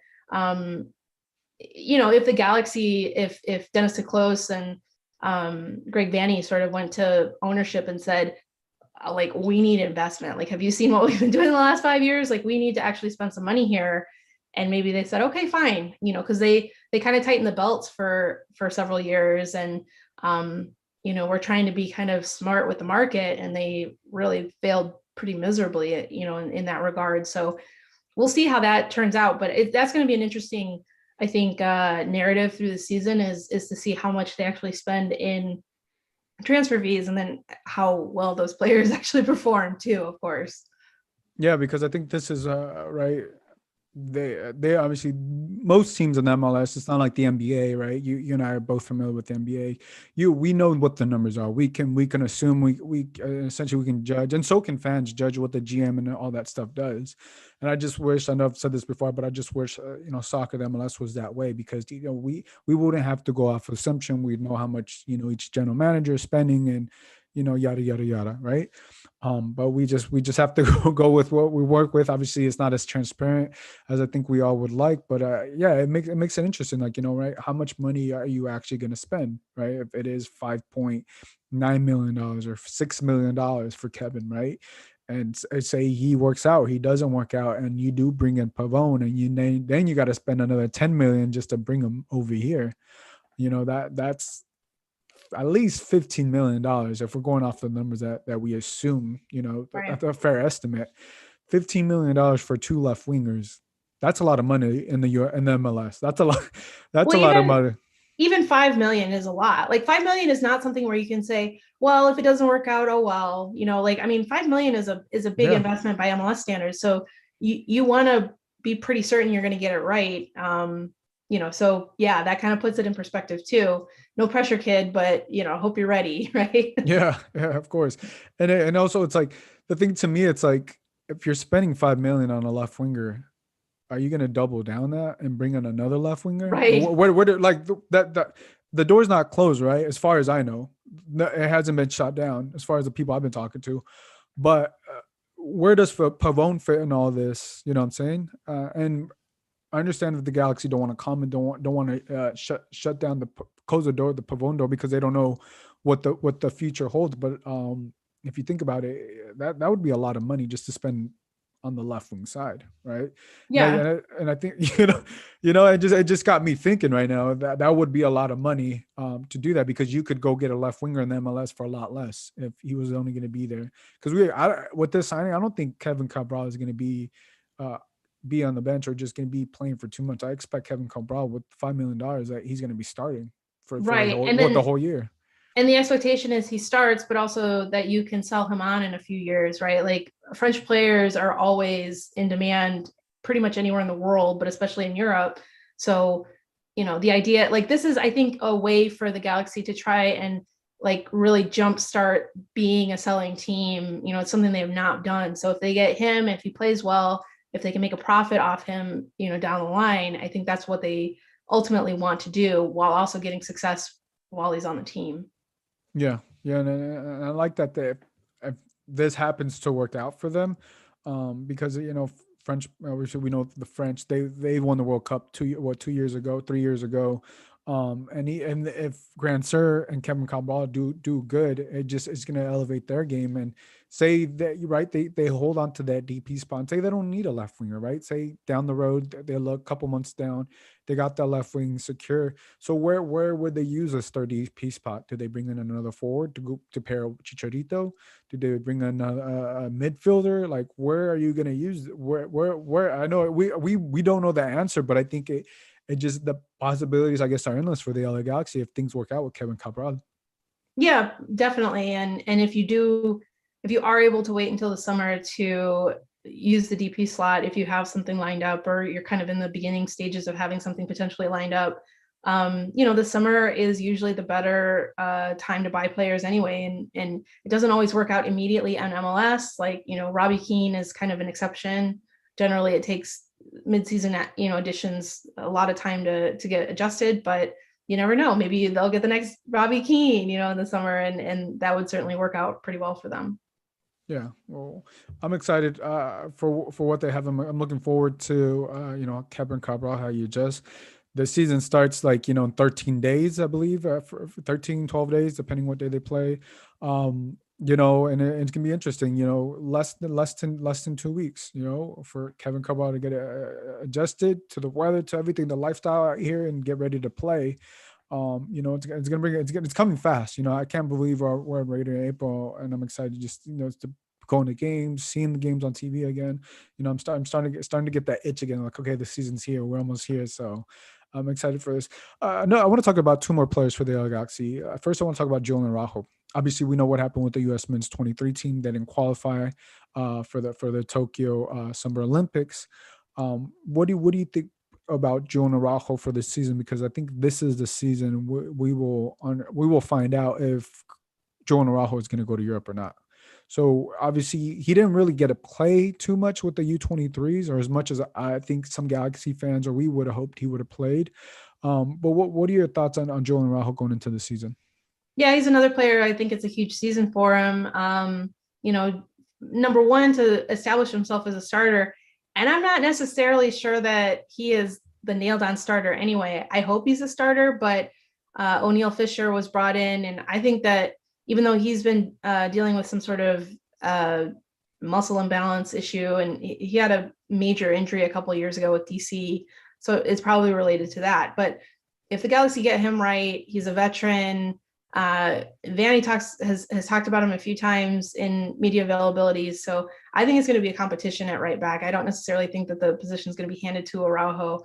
if the Galaxy, if Dennis Ticlos and Greg Vanney sort of went to ownership and said, like, we need investment. Like, have you seen what we've been doing the last 5 years? Like, we need to actually spend some money here. And maybe they said, okay, fine, because they kind of tightened the belts for several years, and we're trying to be kind of smart with the market, and they really failed pretty miserably, in that regard. So we'll see how that turns out. But that's going to be an interesting, I think, narrative through the season is to see how much they actually spend in transfer fees, and then how well those players actually perform too, of course. Yeah, because I think this is right. They obviously, most teams in MLS, it's not like the NBA, right? You and I are both familiar with the NBA. We know what the numbers are. We can assume we essentially we can judge, and so can fans judge what the GM and all that stuff does. And I just wish, I know I've said this before, but I just wish soccer, the MLS was that way, because we wouldn't have to go off assumption. We'd know how much each general manager is spending, and yada yada yada, right? But we just have to go with what we work with. Obviously, it's not as transparent as I think we all would like, but yeah, it makes it interesting. Like, right, how much money are you actually going to spend, right? If it is $5.9 million or $6 million for Kevin, right? And say he works out, he doesn't work out, and you do bring in Pavone, and then you got to spend another 10 million just to bring him over here. That's at least $15 million if we're going off the numbers that we assume, Right. a fair estimate. $15 million for two left wingers. That's a lot of money in the MLS. That's a lot. That's a lot of money. Even 5 million is a lot. Like 5 million is not something where you can say, well, if it doesn't work out, oh well. 5 million is a big investment by MLS standards. So you want to be pretty certain you're going to get it right. So yeah, that kind of puts it in perspective too. No pressure, kid, but hope you're ready, right? Yeah, of course. And also, it's like, the thing to me, it's like, if you're spending 5 million on a left winger, are you going to double down that and bring in another left winger? Right. Where like that the door's not closed, right? As far as I know, it hasn't been shut down as far as the people I've been talking to. But where does Pavone fit in all this? You know what I'm saying? And I understand if the Galaxy don't want to come and don't want to shut down close the door, the Pavone door, because they don't know what the future holds. But if you think about it, that would be a lot of money just to spend on the left wing side, right? Yeah. And I think it just got me thinking right now that would be a lot of money to do that, because you could go get a left winger in the MLS for a lot less if he was only going to be there. Because with this signing, I don't think Kevin Cabral is going to be on the bench or just going to be playing for 2 months. I expect Kevin Cabral with $5 million that he's going to be starting for the whole year. And the expectation is he starts, but also that you can sell him on in a few years, right? Like French players are always in demand pretty much anywhere in the world, but especially in Europe. So, the idea, like, this is, I think, a way for the Galaxy to try and like really jumpstart being a selling team. It's something they have not done. So if they get him, if he plays well, if they can make a profit off him, down the line, I think that's what they ultimately want to do, while also getting success while he's on the team. Yeah, and I like that if this happens to work out for them, because French. Obviously, we know the French. They won the World Cup 3 years ago. And if Grand Sir and Kevin Cabral do good, it's gonna elevate their game. And say that you right, they hold on to that DP spot. And say they don't need a left winger, right? Say down the road they look a couple months down, they got that left wing secure. So where would they use this third DP spot? Do they bring in another forward to go to pair with Chicharito? Do they bring in a midfielder? Like where are you gonna use where? I know we don't know the answer, but I think it just the possibilities, I guess, are endless for the LA Galaxy if things work out with Kevin Cabral. Yeah, definitely. And if you are able to wait until the summer to use the DP slot, if you have something lined up or you're kind of in the beginning stages of having something potentially lined up, the summer is usually the better time to buy players anyway. And it doesn't always work out immediately on MLS. Like, Robbie Keane is kind of an exception. Generally, it takes mid-season, additions a lot of time to get adjusted, but you never know. Maybe they'll get the next Robbie Keane, in the summer, and that would certainly work out pretty well for them. Yeah, well, I'm excited for what they have. I'm looking forward to Kevin Cabral. How you just the season starts like in 13 days, I believe, for 13, 12 days, depending what day they play. And it's gonna be interesting. Less than 2 weeks. For Kevin Cabral to get adjusted to the weather, to everything, the lifestyle out here, and get ready to play. It's gonna it's coming fast. I can't believe we're already in April, and I'm excited just to going to games, seeing the games on TV again. I'm starting to get that itch again. Like, okay, the season's here. We're almost here. So I'm excited for this. No, I want to talk about two more players for the LA Galaxy. First, I want to talk about Julian Rajo. Obviously, we know what happened with the U.S. men's 23 team. They didn't qualify for the Tokyo Summer Olympics. What do you think about Julian Rajo for this season? Because I think this is the season we will find out if Julian Rajo is going to go to Europe or not. So obviously he didn't really get to play too much with the U23s, or as much as I think some Galaxy fans or we would have hoped he would have played. But what are your thoughts on Julian Rajo going into the season? Yeah, he's another player. I think it's a huge season for him. Number one, to establish himself as a starter. And I'm not necessarily sure that he is the nailed on starter anyway. I hope he's a starter, but O'Neal Fisher was brought in. And I think that even though he's been dealing with some sort of muscle imbalance issue, and he had a major injury a couple of years ago with DC, so it's probably related to that. But if the Galaxy get him right, he's a veteran. Vanny has talked about him a few times in media availabilities. So I think it's going to be a competition at right back. I don't necessarily think that the position is going to be handed to Araujo.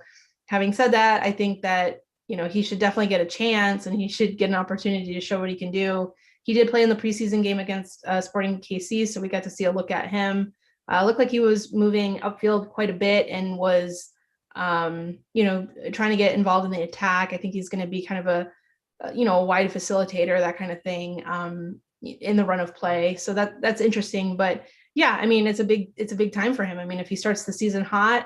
Having said that, I think that, he should definitely get a chance and he should get an opportunity to show what he can do. He did play in the preseason game against Sporting KC, so we got to see a look at him. Looked like he was moving upfield quite a bit and was, trying to get involved in the attack. I think he's going to be kind of a wide facilitator, that kind of thing, in the run of play. So that's interesting. But yeah, I mean, it's a big time for him. I mean, if he starts the season hot,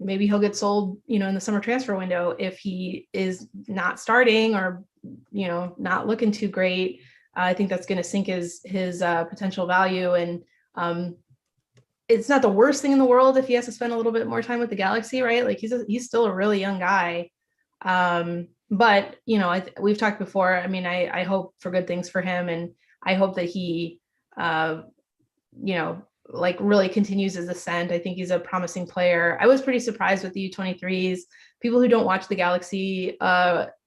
maybe he'll get sold, in the summer transfer window. If he is not starting or, not looking too great, I think that's going to sink his potential value. And it's not the worst thing in the world if he has to spend a little bit more time with the Galaxy, right? Like he's still a really young guy. But we've talked before. I mean, I hope for good things for him, and I hope that he, really continues his ascent. I think he's a promising player. I was pretty surprised with the U23s. People who don't watch the Galaxy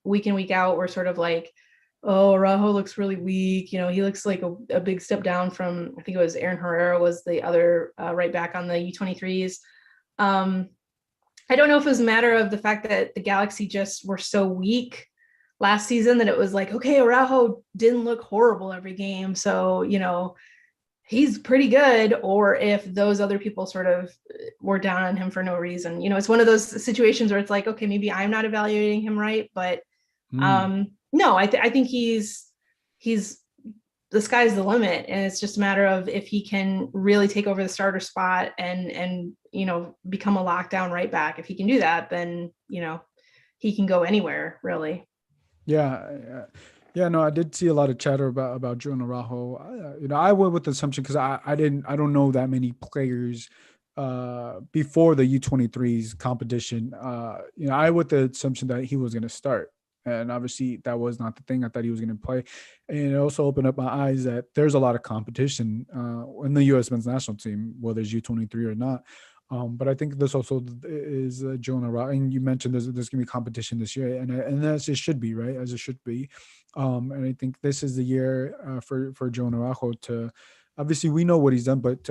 week in, week out were sort of like, oh, Rajo looks really weak. He looks like a big step down from, I think it was Aaron Herrera was the other right back on the U23s. I don't know if it was a matter of the fact that the Galaxy just were so weak last season that it was like, okay, Araujo didn't look horrible every game, so, he's pretty good, or if those other people sort of were down on him for no reason. It's one of those situations where it's like, okay, maybe I'm not evaluating him right, but no, I think he's the sky's the limit, and it's just a matter of if he can really take over the starter spot and become a lockdown right back. If he can do that, then he can go anywhere, really. Yeah. No, I did see a lot of chatter about Julian Araujo. I went with the assumption because I don't know that many players before the U23s competition, I with the assumption that he was going to start. And obviously that was not the thing. I thought he was going to play. And it also opened up my eyes that there's a lot of competition in the U.S. men's national team, whether it's U23 or not. But I think this also is Jonah Rajo. And you mentioned there's going to be competition this year. And as it should be, right? As it should be. And I think this is the year for Jonah Rajo to, obviously we know what he's done, but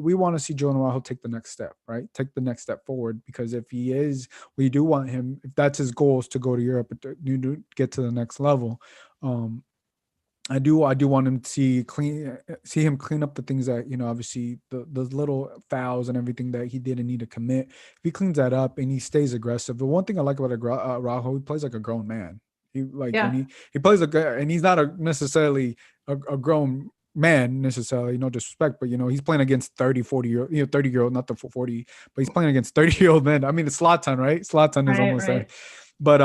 we want to see Jonah Rajo take the next step, right? Take the next step forward, because if he is, we do want him, if that's his goal, is to go to Europe and to get to the next level. I do want him to see him clean up the things that, obviously the little fouls and everything that he didn't need to commit. If he cleans that up and he stays aggressive, the one thing I like about Rajo, he plays like a grown man. He when he plays and he's not necessarily a grown man necessarily, no disrespect, but he's playing against 30-year-old, not the 40, but he's playing against 30-year-old men. I mean, it's Zlatan, right? Zlatan is almost there, but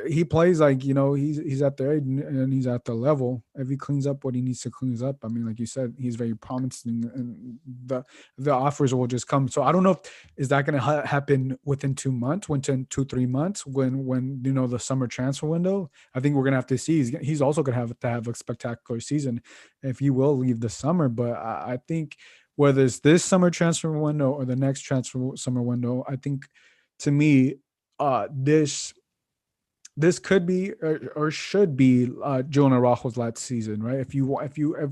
he plays like, he's at the age and he's at the level. If he cleans up what he needs to clean up, I mean, like you said, he's very promising, and the offers will just come. So I don't know if is that going to happen within 2 months, within 2-3 months, when the summer transfer window. I think we're gonna have to see. He's also gonna have to have a spectacular season if he will leave the summer. But I think whether it's this summer transfer window or the next summer window, I think to me, this could be or should be Jonah Rajo's last season, right? If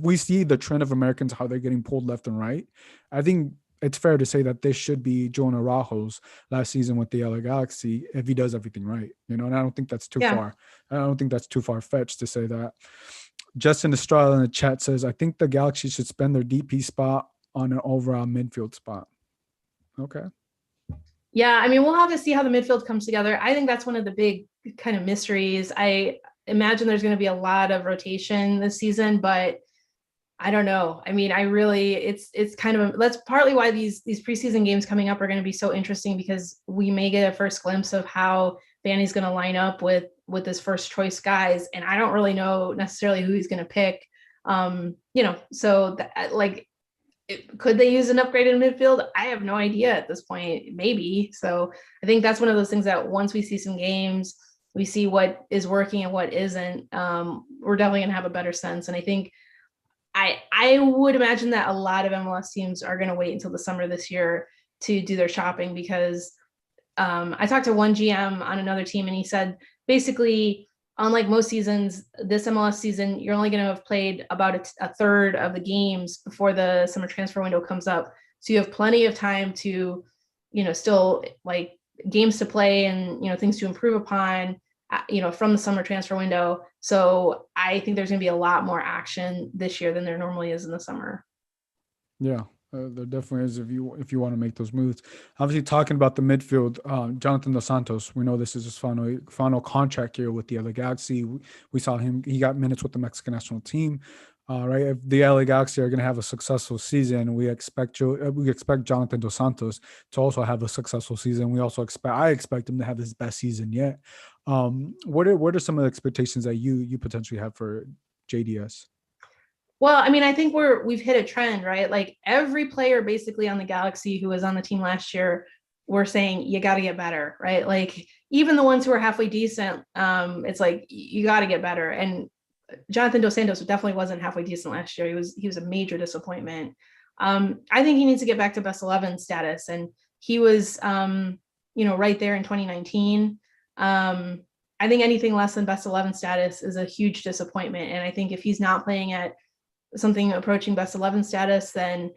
we see the trend of Americans, how they're getting pulled left and right, I think it's fair to say that this should be Jonah Rajo's last season with the LA Galaxy if he does everything right, and I don't think that's too far. I don't think that's too far-fetched to say that. Justin Estrada in the chat says, I think the Galaxy should spend their DP spot on an overall midfield spot. Okay. Yeah, I mean, we'll have to see how the midfield comes together. I think that's one of the big kind of mysteries. I imagine there's going to be a lot of rotation this season, but I don't know. I mean, it's kind of that's partly why these preseason games coming up are going to be so interesting, because we may get a first glimpse of how Vanny's going to line up with his first choice guys, and I don't really know necessarily who he's going to pick. So could they use an upgraded midfield? I have no idea at this point. Maybe. So I think that's one of those things that once we see some games, we see what is working and what isn't. We're definitely going to have a better sense. And I think I would imagine that a lot of MLS teams are going to wait until the summer this year to do their shopping, because I talked to one GM on another team, and he said basically, unlike most seasons, this MLS season, you're only going to have played about a third of the games before the summer transfer window comes up. So you have plenty of time to, still like games to play and, things to improve upon, from the summer transfer window. So I think there's going to be a lot more action this year than there normally is in the summer. Yeah. There definitely is if you want to make those moves. Obviously, talking about the midfield, Jonathan Dos Santos, we know this is his final contract here with the LA Galaxy. We saw him; he got minutes with the Mexican national team. Right, if the LA Galaxy are going to have a successful season, we expect Jonathan Dos Santos to also have a successful season. I expect him to have his best season yet. What are some of the expectations that you potentially have for JDS? Well, I mean, I think we've hit a trend, right? Like every player basically on the Galaxy who was on the team last year, we're saying you got to get better, right? Like even the ones who are halfway decent, it's like you got to get better. And Jonathan Dos Santos definitely wasn't halfway decent last year. He was a major disappointment. I think he needs to get back to best 11 status, and he was, right there in 2019. I think anything less than best 11 status is a huge disappointment, and I think if he's not playing at something approaching best 11 status, then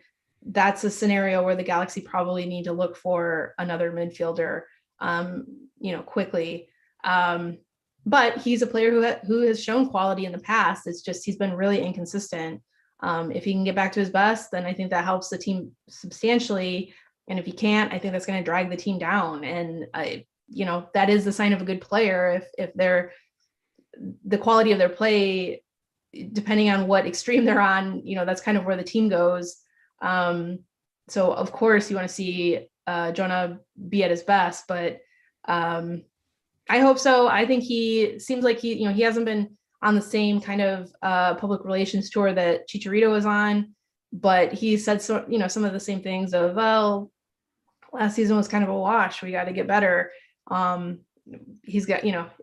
that's a scenario where the Galaxy probably need to look for another midfielder, quickly. But he's a player who has shown quality in the past. It's just he's been really inconsistent. If he can get back to his best, then I think that helps the team substantially. And if he can't, I think that's going to drag the team down. And that is the sign of a good player if the quality of their play, depending on what extreme they're on, that's kind of where the team goes. So of course you want to see Jonah be at his best, but I hope so. I think he seems like he hasn't been on the same kind of public relations tour that Chicharito is on. but he said so, some of the same things of, well, last season was kind of a wash. We got to get better. He's got,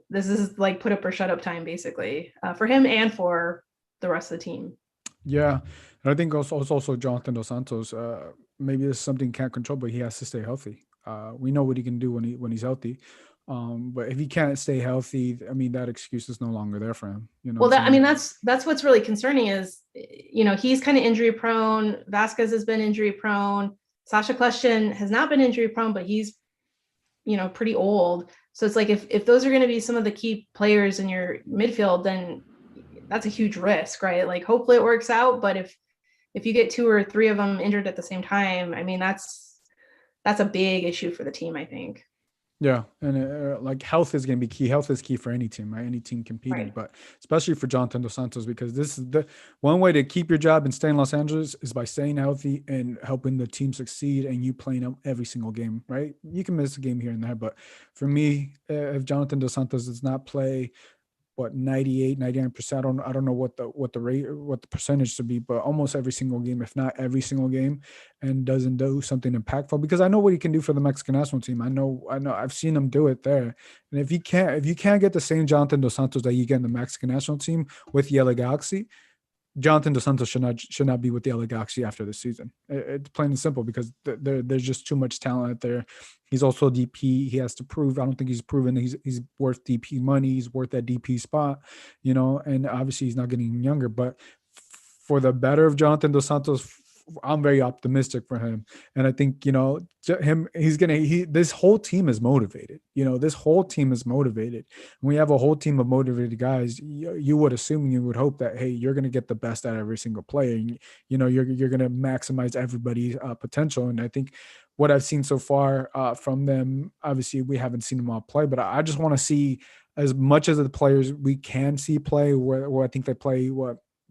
this is like put up or shut up time basically, for him and for the rest of the team. Yeah, and I think also Jonathan Dos Santos. Maybe it's something he can't control, but he has to stay healthy. We know what he can do when he's healthy. But if he can't stay healthy, I mean that excuse is no longer there for him. You know Well, what I'm saying? that's what's really concerning is, he's kind of injury prone. Vasquez has been injury prone. Sacha Kljestan has not been injury prone, but he's, pretty old. So it's like if those are going to be some of the key players in your midfield, then that's a huge risk, right? Like hopefully it works out, but if you get 2 or 3 of them injured at the same time, I mean that's a big issue for the team, I think. Yeah, and like health is going to be key. Health is key for any team, right? Any team competing, Right. but especially for Jonathan Dos Santos, because this is the one way to keep your job and stay in Los Angeles is by staying healthy and helping the team succeed, and you playing them every single game, right? You can miss a game here and there, but for me, if Jonathan Dos Santos does not play what 98, 99%, I don't know what the rate or what the percentage to be, but almost every single game, if not every single game, and doesn't do something impactful, because I know what he can do for the Mexican national team. I know I've seen him do it there. And if you can't get the same Jonathan Dos Santos that you get in the Mexican national team with the LA Galaxy, Jonathan Dos Santos should not be with the LA Galaxy after the season. It's plain and simple, because there's just too much talent out there. He's also a DP. He has to prove. I don't think he's proven he's worth DP money. He's worth that DP spot, and obviously he's not getting younger. But for the better of Jonathan Dos Santos, I'm very optimistic for him. And I think, this whole team is motivated. This whole team is motivated. When we have a whole team of motivated guys, you would assume, you would hope that, hey, you're going to get the best out of every single player. And, you're going to maximize everybody's potential. And I think what I've seen so far from them, obviously we haven't seen them all play, but I just want to see as much as the players we can see play, where I think they play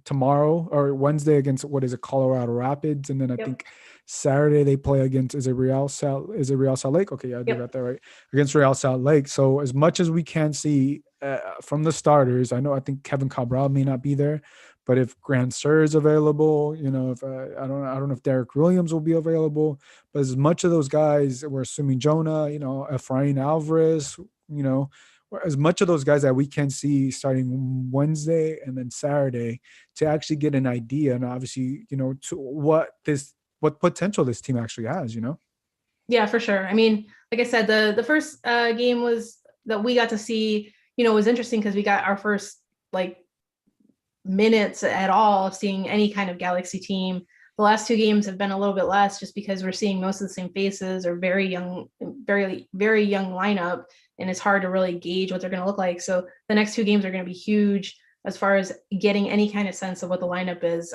tomorrow or Wednesday against Colorado Rapids, and then I think Saturday they play against Real Salt Lake? Okay, yeah, I did that right, against Real Salt Lake. So as much as we can see from the starters, I think Kevin Cabral may not be there, but if Grand Sur is available, if I don't know if Derek Williams will be available, but as much of those guys, we're assuming Jonah, Efrain Alvarez, as much of those guys that we can see starting Wednesday and then Saturday, to actually get an idea, and obviously, to what potential this team actually has, Yeah, for sure. I mean, like I said, the first game was that we got to see, was interesting because we got our first like minutes at all of seeing any kind of Galaxy team. The last 2 games have been a little bit less, just because we're seeing most of the same faces or very young lineup, and it's hard to really gauge what they're going to look like. So the next 2 games are going to be huge as far as getting any kind of sense of what the lineup is.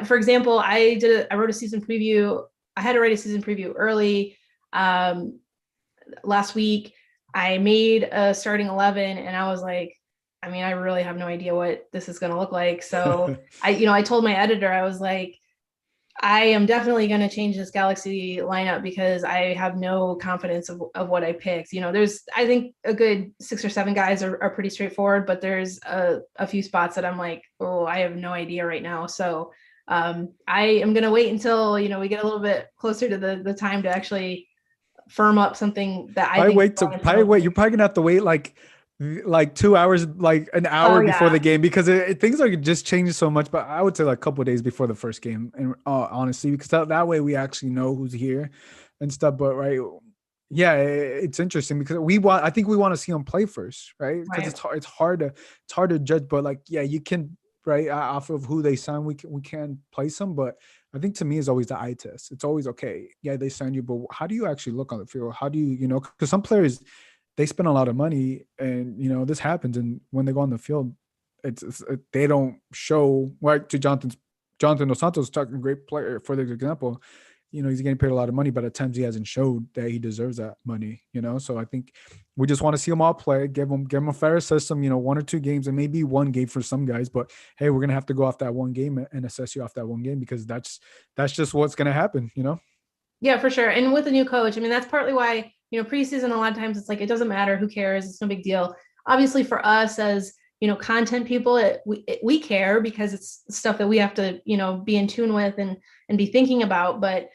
For example, I wrote a season preview. I had to write a season preview early last week. I made a starting 11, and I was like, I really have no idea what this is going to look like. So I told my editor, I was like, I am definitely going to change this Galaxy lineup because I have no confidence of what I picked. There's, I think a good 6 or 7 guys are pretty straightforward, but there's a few spots that I'm like, oh, I have no idea right now. So I am going to wait until, we get a little bit closer to the time to actually firm up something that I think. You're probably going to have to wait like 2 hours, like an hour before the game, because things are just changing so much. But I would say like a couple of days before the first game, and honestly, because that way we actually know who's here and stuff. But it's interesting because I think we want to see them play first, right? Because it's hard to judge. But you can, right, off of who they sign, we can place them. But I think to me is always the eye test. It's always okay. Yeah, they signed you, but how do you actually look on the field? How do you, because some players, they spend a lot of money, and this happens, and when they go on the field, they don't show. Right, to Jonathan Dos Santos, talking a great player for the example, he's getting paid a lot of money, but at times he hasn't showed that he deserves that money. So I think we just want to see them all play, give them a fair system. 1 or 2 games, and maybe 1 game for some guys, but hey, we're gonna have to go off that 1 game and assess you off that 1 game, because that's just what's gonna happen. Yeah, for sure. And with a new coach, that's partly why, preseason, a lot of times it's like, it doesn't matter, who cares, it's no big deal. Obviously for us as, content people, we care because it's stuff that we have to, be in tune with and be thinking about. But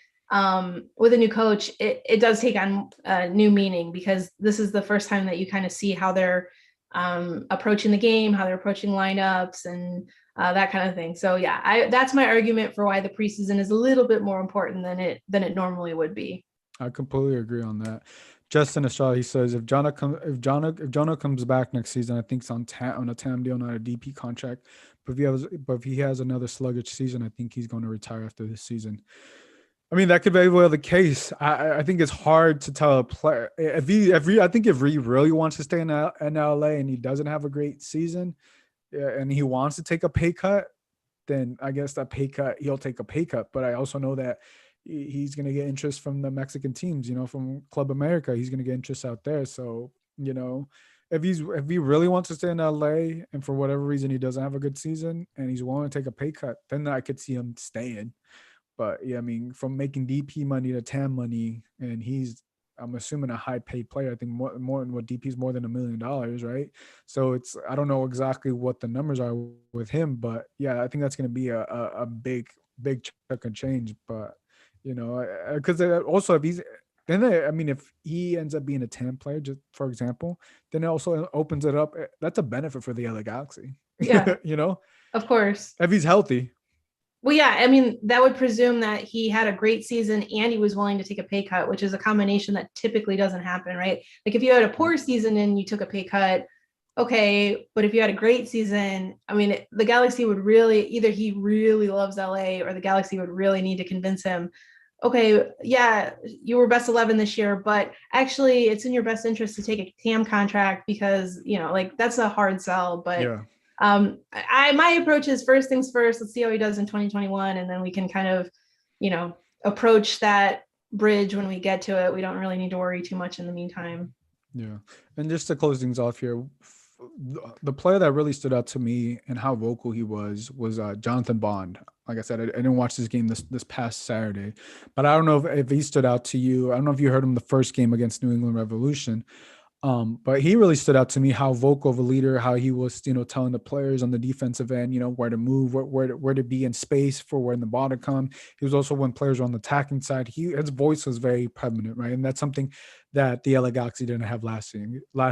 with a new coach, it does take on new meaning, because this is the first time that you kind of see how they're approaching the game, how they're approaching lineups, and that kind of thing. So yeah, that's my argument for why the preseason is a little bit more important than it normally would be. I completely agree on that. Justin Estrada, he says if Jonah comes back next season, I think it's on a TAM deal, not a DP contract. But if he has another sluggish season, I think he's going to retire after this season. I mean, that could very well the case. I think it's hard to tell a player if he really wants to stay in LA and he doesn't have a great season, and he wants to take a pay cut, then I guess that pay cut, he'll take a pay cut. But I also know that he's going to get interest from the Mexican teams, from Club America. He's going to get interest out there. So, if he really wants to stay in LA and for whatever reason he doesn't have a good season and he's willing to take a pay cut, then I could see him staying. But yeah, I mean, from making DP money to TAM money, and I'm assuming a high paid player. I think more than what DP is more than $1 million, right? So I don't know exactly what the numbers are with him, but yeah, I think that's going to be a big chunk of change. But because also if he ends up being a TAM player, just for example, then it also opens it up. That's a benefit for the LA Galaxy. Yeah, of course. If he's healthy. Well, yeah, I mean, that would presume that he had a great season and he was willing to take a pay cut, which is a combination that typically doesn't happen, right? Like if you had a poor season and you took a pay cut, okay, but if you had a great season, I mean, the Galaxy would really, either he really loves LA or the Galaxy would really need to convince him, okay, yeah, you were best 11 this year, but actually it's in your best interest to take a TAM contract because, like that's a hard sell. But yeah. My approach is first things first. Let's see how he does in 2021, and then we can kind of, approach that bridge when we get to it. We don't really need to worry too much in the meantime. Yeah, and just to close things off here, the player that really stood out to me and how vocal he was Jonathan Bond. Like I said, I didn't watch this game this past Saturday, but I don't know if he stood out to you. I don't know if you heard him the first game against New England Revolution. But he really stood out to me, how vocal of a leader, how he was, telling the players on the defensive end, where to move, where to be in space for when the ball to come. He was also when players were on the attacking side, his voice was very prominent, right? And that's something that the LA Galaxy didn't have last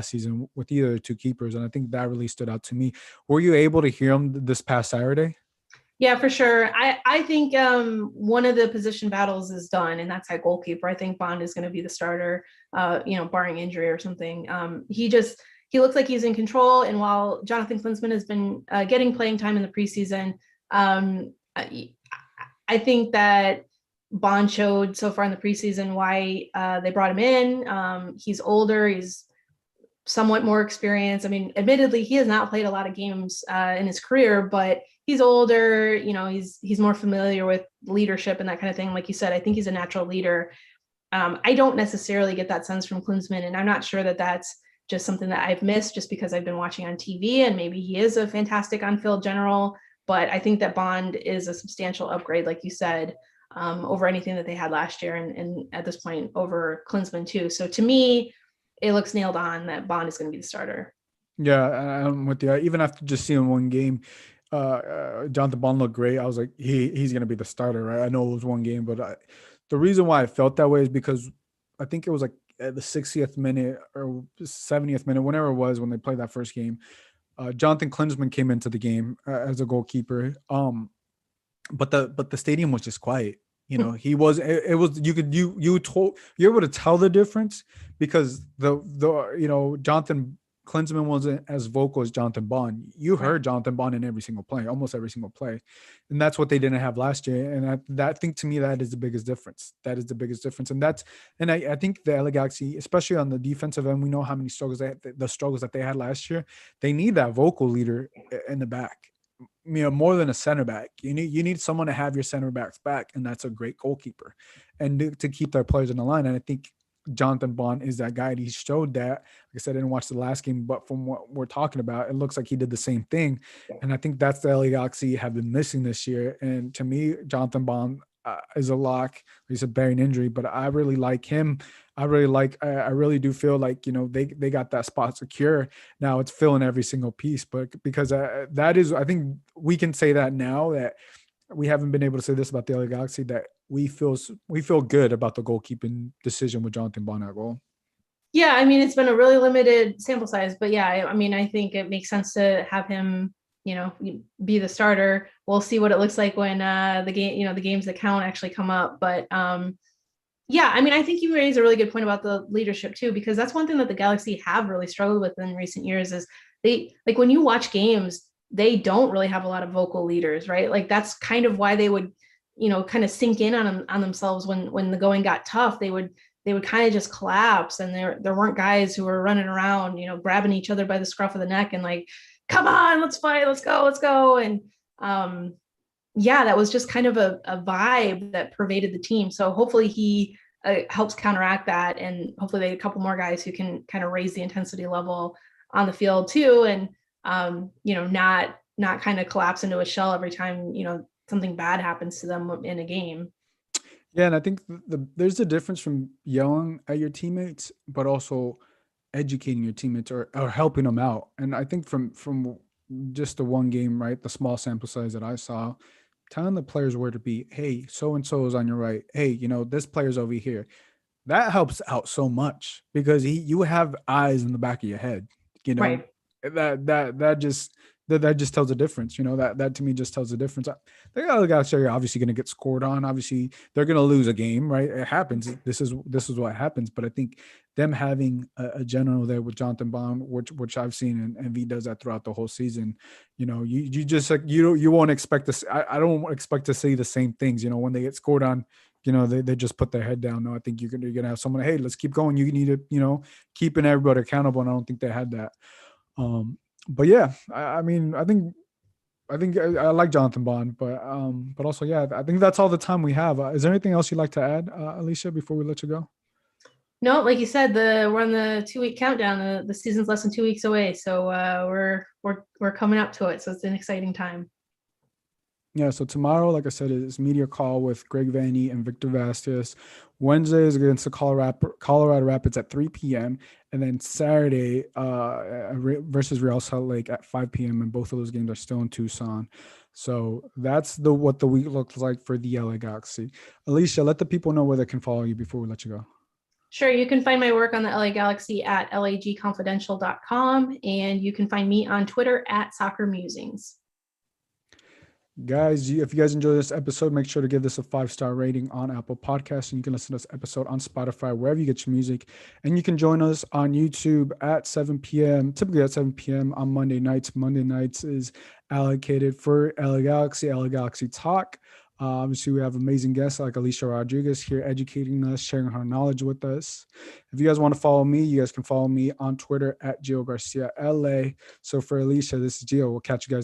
season with either of the two keepers. And I think that really stood out to me. Were you able to hear him this past Saturday? Yeah, for sure. I think one of the position battles is done, and that's at goalkeeper. I think Bond is going to be the starter, barring injury or something. He looks like he's in control. And while Jonathan Klinsmann has been getting playing time in the preseason, I think that Bond showed so far in the preseason why they brought him in. He's older. He's somewhat more experienced. I mean, admittedly, he has not played a lot of games in his career, but he's older, he's more familiar with leadership and that kind of thing. Like you said, I think he's a natural leader. I don't necessarily get that sense from Klinsmann, and I'm not sure that that's just something that I've missed just because I've been watching on TV, and maybe he is a fantastic on-field general, but I think that Bond is a substantial upgrade, like you said, over anything that they had last year, and at this point over Klinsmann too. So to me, it looks nailed on that Bond is going to be the starter. Yeah, I'm with you. Even after just seeing one game, Jonathan Bond looked great. I was like, he's going to be the starter, right? I know it was one game, but the reason why I felt that way is because I think it was like at the 60th minute or 70th minute, whenever it was when they played that first game, Jonathan Klinsmann came into the game as a goalkeeper. But the stadium was just quiet. He was. It was. You you're able to tell the difference because the Jonathan Klinsmann wasn't as vocal as Jonathan Bond. You heard Jonathan Bond in every single play, almost every single play. And that's what they didn't have last year. And I think to me, that is the biggest difference. That is the biggest difference. And I think the LA Galaxy, especially on the defensive end, we know how many struggles the struggles that they had last year. They need that vocal leader in the back. More than a center back. You need someone to have your center backs back. And that's a great goalkeeper and to keep their players in the line. And I think Jonathan Bond is that guy. He showed that. Like I said, I didn't watch the last game, but from what we're talking about, it looks like he did the same thing. And I think that's the LA Galaxy have been missing this year. And to me, Jonathan Bond, is a lock. He's a bearing injury, but I really like him. I really do feel like, they got that spot secure. Now it's filling every single piece, but because that is, I think we can say that now, that we haven't been able to say this about the LA Galaxy, that we feel good about the goalkeeping decision with Jonathan Bond at goal. Yeah, I mean, it's been a really limited sample size, but yeah, I mean, I think it makes sense to have him, be the starter. We'll see what it looks like when the games that count actually come up. But yeah, I mean, I think you raise a really good point about the leadership too, because that's one thing that the Galaxy have really struggled with in recent years is they, like, when you watch games, they don't really have a lot of vocal leaders, right? Like that's kind of why they would, kind of sink in on themselves when the going got tough. They would kind of just collapse, and there weren't guys who were running around, grabbing each other by the scruff of the neck and like, come on, let's fight, let's go. And yeah, that was just kind of a vibe that pervaded the team. So hopefully he helps counteract that, and hopefully they get a couple more guys who can kind of raise the intensity level on the field too, and not kind of collapse into a shell every time something bad happens to them in a game. Yeah, and I think there's a difference from yelling at your teammates, but also educating your teammates or helping them out. And I think from just the one game, right, the small sample size that I saw, telling the players where to be. Hey, so and so is on your right. Hey, this player's over here. That helps out so much because you have eyes in the back of your head. Right. That just tells a difference. That to me just tells a difference. The other guys are obviously going to get scored on. Obviously, they're going to lose a game, right? It happens. This is what happens. But I think them having a general there with Jonathan Bond, which I've seen, and V does that throughout the whole season. You just like you won't expect this. I don't expect to see the same things. When they get scored on, they just put their head down. No, I think you're gonna have someone. Hey, let's keep going. You need to keeping everybody accountable. And I don't think they had that. But yeah, I mean, I think I like Jonathan Bond, but also, yeah, I think that's all the time we have. Is there anything else you'd like to add, Alicia, before we let you go? No, like you said, we're on the 2-week countdown. The season's less than 2 weeks away, so we're coming up to it. So it's an exciting time. Yeah, so tomorrow, like I said, is media call with Greg Vanny and Victor Vasquez. Wednesday is against the Colorado Rapids at 3 p.m. And then Saturday versus Real Salt Lake at 5 p.m. And both of those games are still in Tucson. So that's what the week looks like for the LA Galaxy. Alicia, let the people know where they can follow you before we let you go. Sure. You can find my work on the LA Galaxy at lagconfidential.com. And you can find me on Twitter at Soccer Musings. Guys, if you guys enjoyed this episode, make sure to give this a 5-star rating on Apple Podcasts, and you can listen to this episode on Spotify, wherever you get your music. And you can join us on YouTube at 7 p.m., typically at 7 p.m. on Monday nights. Monday nights is allocated for LA Galaxy Talk. Obviously, we have amazing guests like Alicia Rodriguez here educating us, sharing her knowledge with us. If you guys want to follow me, you guys can follow me on Twitter at Gio Garcia LA. So for Alicia, this is Gio. We'll catch you guys